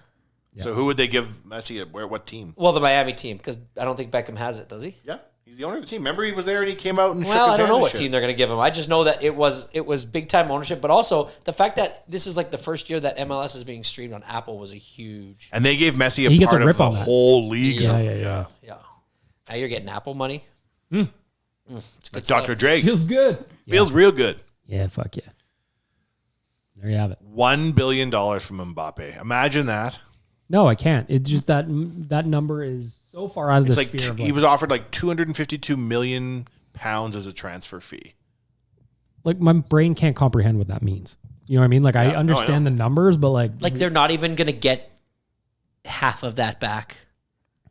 So who would they give Messi what team? Well, the Miami team, because I don't think Beckham has it, does he? Yeah. He's the owner of the team. Remember, he was there and he came out and shook his Well, I don't know hand what and team shit. they're going to give him. I just know that it was big time ownership, but also the fact that this is like the first year that MLS is being streamed on Apple was a huge. And they gave Messi He a gets a part of rip the on that. whole league. Yeah. Yeah. Now you're getting Apple money. It's good Dr. stuff. Drake Feels good. feels real good. Yeah, fuck yeah. There you have it. $1 billion from Mbappe. Imagine that. No, I can't. It's just that number is so far out of It's the like sphere. Of he was offered like 252 million pounds as a transfer fee. like my brain can't comprehend what that means. You know what I mean? Like I understand the numbers, but like Like they're not even going to get half of that back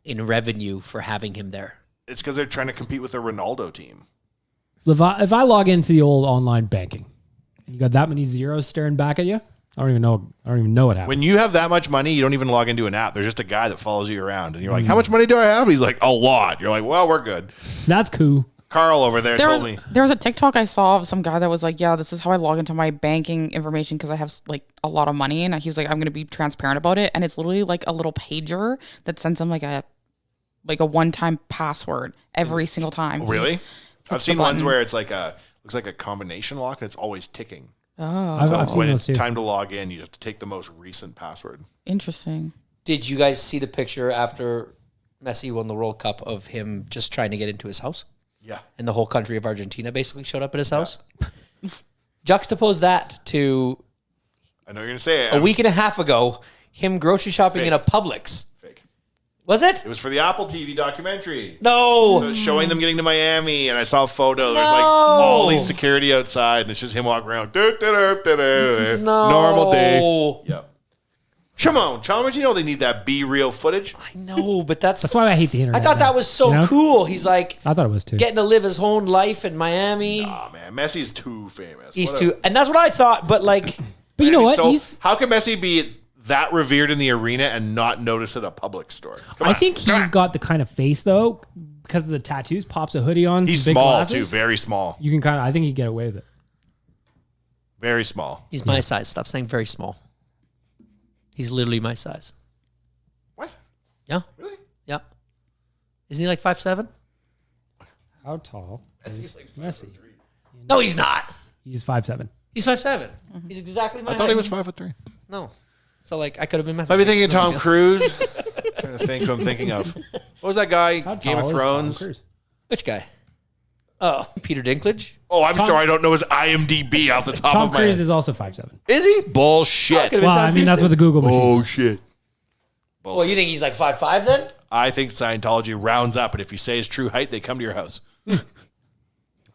in revenue for having him there. It's because they're trying to compete with the Ronaldo team. if I log into the old online banking, and you got that many zeros staring back at you, I don't even know what happened. When you have that much money, you don't even log into an app. There's just a guy that follows you around, and you're like, "How much money do I have?" He's like, "A lot." You're like, "Well, we're good." That's cool. Carl over there told me. There was a TikTok I saw of some guy that was like, yeah, this is how I log into my banking information because I have like a lot of money. And he was like, I'm going to be transparent about it. And it's literally like a little pager that sends him like a one-time password every single time. Oh, really? I've the seen ones button. where it's like looks like a combination lock, and it's always ticking. I've seen When those it's too. time to log in, you have to take the most recent password. Interesting. Did you guys see the picture after Messi won the World Cup of him just trying to get into his house? Yeah. And the whole country of Argentina basically showed up at his house? Juxtapose that to I know you're gonna say it. a week and a half ago, him grocery shopping in a Publix. Fake. Was it? It was for the Apple TV documentary. No. So it's showing them getting to Miami, and I saw a photo. There's like all these security outside, and it's just him walking around. Normal day. Yep. Come on, Chalmers, you know they need that B-reel footage. I know, but that's why I hate the internet. I thought now, that was so you know? cool. He's like I thought it was too. getting to live his own life in Miami. Oh man, Messi's too famous. He's What too, and that's what I thought. But like, But you know what? So how can Messi be that revered in the arena and not notice at a public store? Come I on. think he's got the kind of face though, because of the tattoos. Pops a hoodie on. He's some big small glasses. too, very small, You can kind of. I think you get away with it. very small. he's my size. Stop saying very small. He's literally my size. What? Yeah, Really? yeah. Isn't he like 5'7"? How tall is Messi? No, he's not. He's 5'7". He's 5'7". He's exactly my I thought he height. was 5'3". No. So like, I could have been messing. Might be thinking of Tom Cruise. Trying to think who I'm thinking of. What was that guy? How Game tall of is Tom Thrones. Cruise? Which guy? Oh, Peter Dinklage. Oh, I'm sorry, I don't know his IMDb off the top Tom of my Cruise head. is also 5'7". Is he? Bullshit. Could've been Well, Tom I mean Cruise that's too. what the Google machine. Oh shit. Well, you think he's like 5'5" then? I think Scientology rounds up, and if you say his true height, they come to your house. That's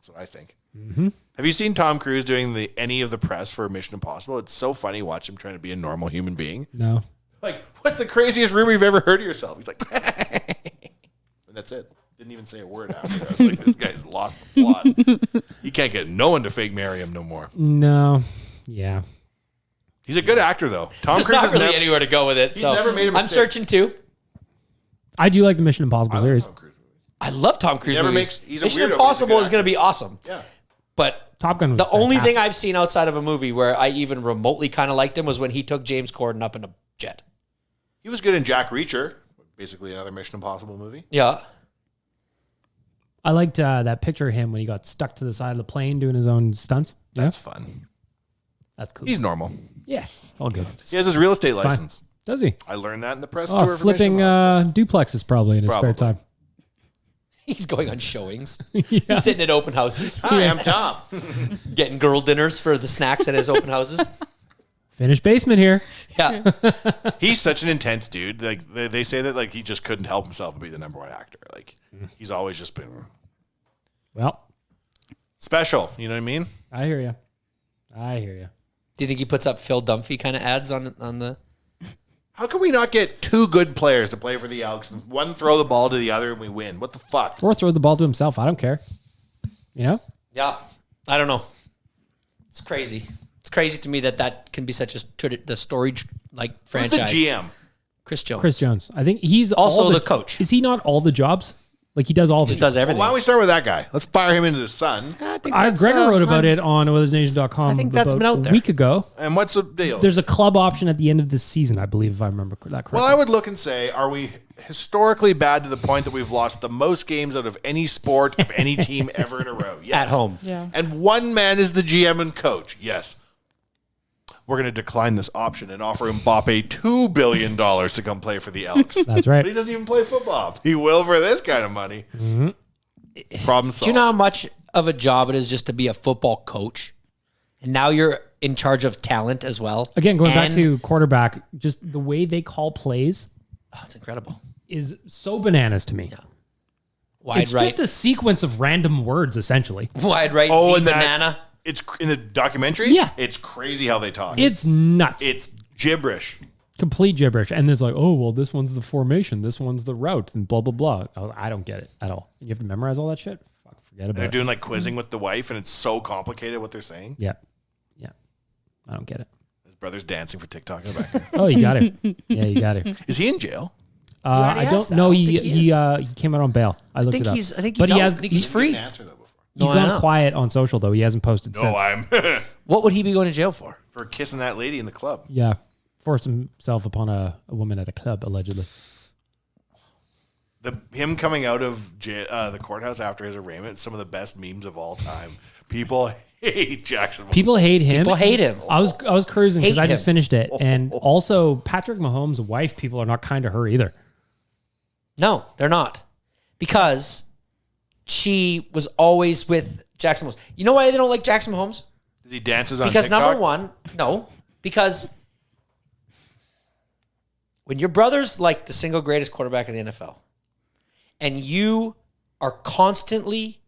what I think. Mm-hmm. Have you seen Tom Cruise doing any of the press for Mission Impossible? It's so funny watch him trying to be a normal human being. No. Like, what's the craziest rumor you've ever heard of yourself? He's like, and that's it. Didn't even say a word after that. I was like, this guy's lost the plot. You can't get no one to fake marry him no more. No. Yeah. He's a good actor, though. Tom There's Cruise not has really never, anywhere to go with it. he's So never made a I'm mistake. searching too. I do like the Mission Impossible series. Tom Cruise movies. I love Tom Cruise never movies. he's a Mission weirdo, but he's a Impossible good is going to be awesome. Yeah. But Top Gun was the only fantastic. thing I've seen outside of a movie where I even remotely kind of liked him was when he took James Corden up in a jet. He was good in Jack Reacher, basically another Mission Impossible movie. Yeah. I liked that picture of him when he got stuck to the side of the plane doing his own stunts. Yeah, That's fun. that's cool. He's normal. Yeah, it's all good. He has his real estate license. Does he? I learned that in the press Oh, tour for flipping Mission Impossible. duplexes probably in his spare Probably. time. He's going on showings. Yeah. He's sitting at open houses, Hi, I'm Tom. getting girl dinners for the snacks at his open houses. Finished basement here. Yeah. He's such an intense dude. Like they say that like he just couldn't help himself but be the number one actor. Like he's always just been Well, special. You know what I mean? I hear you. I hear you. Do you think he puts up Phil Dunphy kind of ads on the? How can we not get two good players to play for the Elks and one throw the ball to the other and we win? What the fuck? Or throw the ball to himself. I don't care. You know? Yeah. I don't know. It's crazy. It's crazy to me that can be such the storage like Who's franchise. the GM? Chris Jones. Chris Jones. I think he's Also all the coach. Is he not all the jobs? Like he does all Just the does everything. Why don't we start with that guy? Let's fire him into the sun. I think Gregor wrote about it on OilersNation.com. I think that's about been out a there. week ago. And what's the deal? There's a club option at the end of this season, I believe, if I remember that correctly. Well, I would look and say, are we historically bad to the point that we've lost the most games out of any sport of any team ever in a row. Yes. At home. Yeah. And one man is the GM and coach. Yes. We're going to decline this option and offer Mbappe $2 billion to come play for the Elks. That's right. But he doesn't even play football. He will for this kind of money. Mm-hmm. Problem solved. Do you know how much of a job it is just to be a football coach? And now you're in charge of talent as well. Again, going back to quarterback, just the way they call plays. Oh, it's incredible. Is so bananas to me. Yeah. Wide It's right. just a sequence of random words, essentially. Wide right. Oh, Z banana. It's in the documentary? Yeah. It's crazy how they talk. It's nuts. It's gibberish. Complete gibberish. And there's like, oh, well, this one's the formation. This one's the route and blah, blah, blah. Oh, I don't get it at all. You have to memorize all that shit? Fuck, forget about They're it. doing like quizzing with the wife, and it's so complicated what they're saying. Yeah. Yeah. I don't get it. His brother's dancing for TikTok in the back. Oh, you got it. Yeah, you got it. Is he in jail? already I don't asked that. know. I don't He think he is. came out on bail. I looked it up. I think But he's he out. has, I think he's he's free. Didn't answer that before. No, I know. gone quiet on social, though. He hasn't posted No, since. I'm What would he be going to jail for? for kissing that lady in the club. Yeah. Forced himself upon a woman at a club, allegedly. Him coming out of the courthouse after his arraignment, some of the best memes of all time. People hate Jackson. People hate him. People hate him. I was cruising because Hate I just him. finished it. And also, Patrick Mahomes' wife, people are not kind to her either. No, they're not. Because she was always with Jackson Mahomes. You know why they don't like Jackson Mahomes? He dances on Because TikTok? number one, no. Because when your brother's like the single greatest quarterback in the NFL, and you are constantly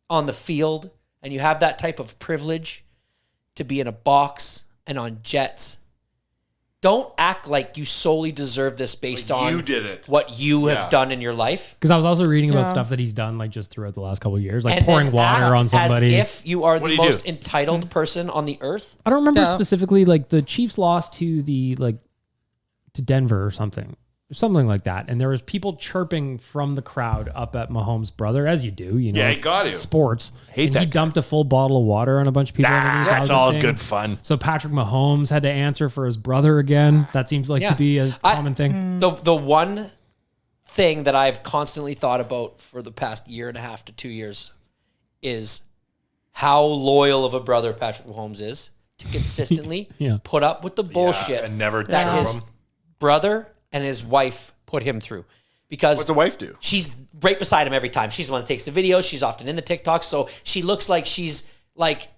on the field, and you have that type of privilege to be in a box and on jets, don't act like you solely deserve this based Like on you did it. what you Yeah. have done in your life. Because I was also reading about Yeah. stuff that he's done like just throughout the last couple of years, like And pouring then water act on somebody. as if you are What'd the he do? most entitled person on the earth. I don't remember Yeah. specifically, like the Chiefs lost to to Denver or something like that. And there was people chirping from the crowd up at Mahomes' brother, as you do, you know. Yeah, you it's got to. sports. Hate and that he guy. dumped a full bottle of water on a bunch of people. underneath That's housing all thing. good fun. So Patrick Mahomes had to answer for his brother again. That seems like Yeah. to be a common thing. The one thing that I've constantly thought about for the past year and a half to 2 years is how loyal of a brother Patrick Mahomes is to consistently Yeah. put up with the bullshit and never that chirp his him. brother and his wife put him through. Because What's the wife do? she's right beside him every time. She's the one that takes the videos. She's often in the TikToks. So she looks like she's like,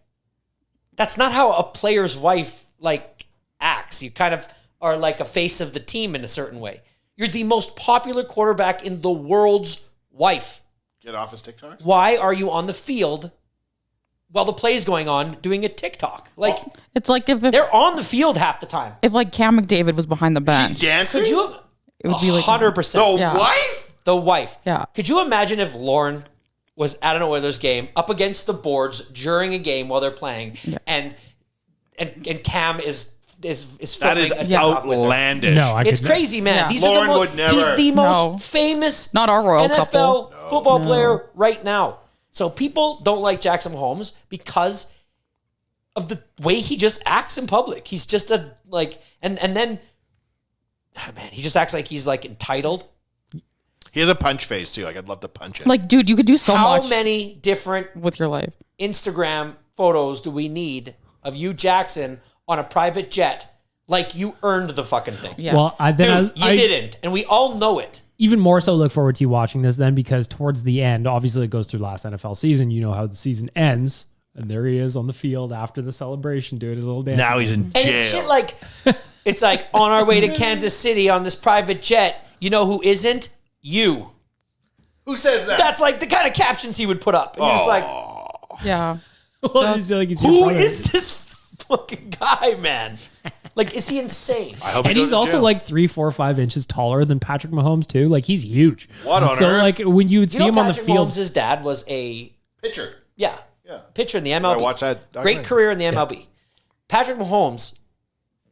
that's not how a player's wife like acts. You kind of are like a face of the team in a certain way. You're the most popular quarterback in the world's wife. Get off his TikTok? Why are you on the field while the play's going on doing a TikTok? Like It's like if they're on the field half the time. like Cam McDavid was behind the bench. Dancing? Could you? It would be like 100%. The Yeah. wife? The wife. Yeah. Could you imagine if Lauren was at an Oilers game up against the boards during a game while they're playing, and Cam is That is filming a TikTok with her? outlandish. No, I It's could crazy, man. Yeah. These Lauren are the would never. He's the most No. famous Not our royal NFL couple. football player right now. So people don't like Jackson Mahomes because of the way he just acts in public. He's just a like, and then, man, he just acts like he's like entitled. He has a punch face, too. Like, I'd love to punch it. Like, dude, you could do so How much many different with your life. Instagram photos do we need of you, Jackson, on a private jet? Like you earned the fucking thing. Yeah. Well, Dude, you didn't. And we all know it. even more so look forward to you watching this then, because towards the end, obviously it goes through last NFL season. You know how the season ends. And there he is on the field after the celebration doing his little dance. Now he's in And it's shit jail. like, it's like on our way to Kansas City on this private jet. You know who isn't? You. Who says that? That's like the kind of captions he would put up. And you're just like, Yeah. Well, he's like, he's your who brother. is this fucking guy, man? Like, is he insane? I hope And he goes he's to also jail. like 3, 4, 5 inches taller than Patrick Mahomes too. Like he's huge. What on so earth? like when you would You see know him on the Patrick field, Mahomes' dad was a, pitcher. yeah, pitcher in the MLB. I watched that Great documentary. career in the MLB. Patrick Mahomes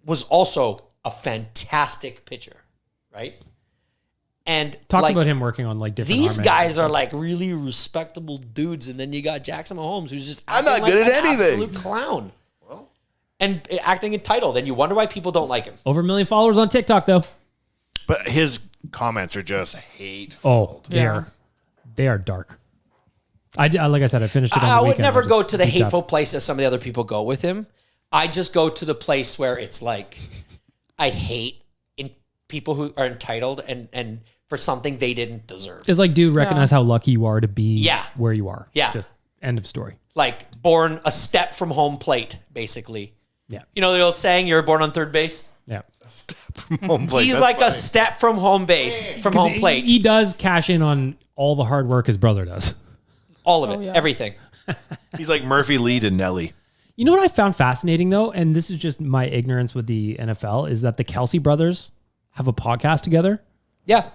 was also a fantastic pitcher, right? And talks like, about him working on like different. these arm guys are like really respectable dudes, and then you got Jackson Mahomes, who's just I'm acting not good like at an anything. absolute clown, and acting entitled. And you wonder why people don't like him. over 1 million followers on TikTok though. But his comments are just hateful. Oh, they are dark. Like I said, I finished it on the I would weekend. never go to the deep dive. hateful place as some of the other people go with him. I just go to the place where it's like, I hate people who are entitled and for something they didn't deserve. It's like, dude, recognize how lucky you are to be where you are. Yeah. Just end of story. Like born a step from home plate, basically. Yeah. You know the old saying, you're born on third base? Yeah. From home plate. He's That's like funny. a step from home base, from home plate. He does cash in on all the hard work his brother does. All of it, yeah. everything. He's like Murphy Lee to Nelly. You know what I found fascinating, though, and this is just my ignorance with the NFL, is that the Kelsey brothers have a podcast together. Yeah.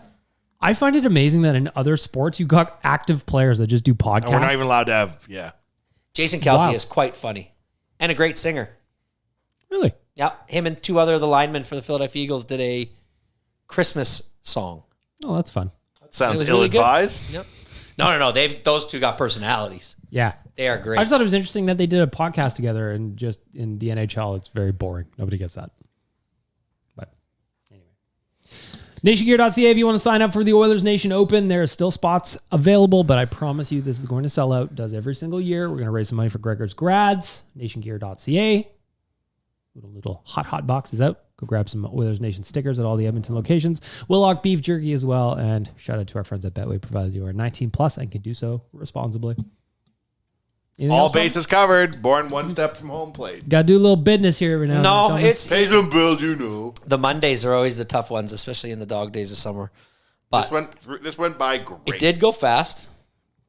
I find it amazing that in other sports, you got active players that just do podcasts. And we're not even allowed to have, Jason Kelsey Wow. is quite funny and a great singer. Really? Yeah. Him and two other of the linemen for the Philadelphia Eagles did a Christmas song. Oh, that's fun. Sounds It was really good. ill-advised. Yep. No. Those two got personalities. Yeah. They are great. I just thought it was interesting that they did a podcast together, and just in the NHL, it's very boring. Nobody gets that. But anyway. NationGear.ca, if you want to sign up for the Oilers Nation Open, there are still spots available, but I promise you this is going to sell out. It does every single year. We're going to raise some money for Gregor's grads. NationGear.ca. Little hot boxes out. Go grab some Oilers Nation stickers at all the Edmonton locations. Willock beef jerky as well. And shout out to our friends at Betway, provided you are 19 plus and can do so responsibly. Anything All else, Tom? bases covered. Born one step from home plate. Got to do a little business here every now and then. No, gentlemen. it's Pay some bills, you know. the Mondays are always the tough ones, especially in the dog days of summer. But This went by great. it did go fast.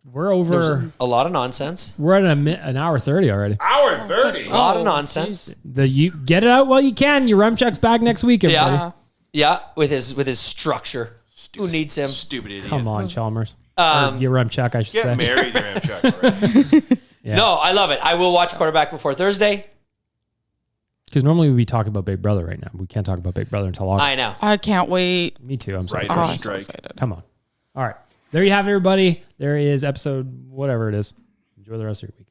We're There was over. a lot of nonsense. We're at an hour 30 already. Hour 30. A lot of nonsense. You get it out while you can. Your Remcheck's back next week, everybody. Yeah. Yeah, with his structure. Who needs him? Stupid idiot. Come on, Chalmers. Or your Remcheck, I should Get say. married, you Ramchuck already. Yeah. No, I love it. I will watch quarterback before Thursday. Because normally we'd be talking about Big Brother right now. We can't talk about Big Brother until August. I know. I can't wait. Me too. I'm sorry. Right. Oh, Or I'm so strike. excited. Come on. All right. There you have it, everybody. There is episode whatever it is. Enjoy the rest of your week.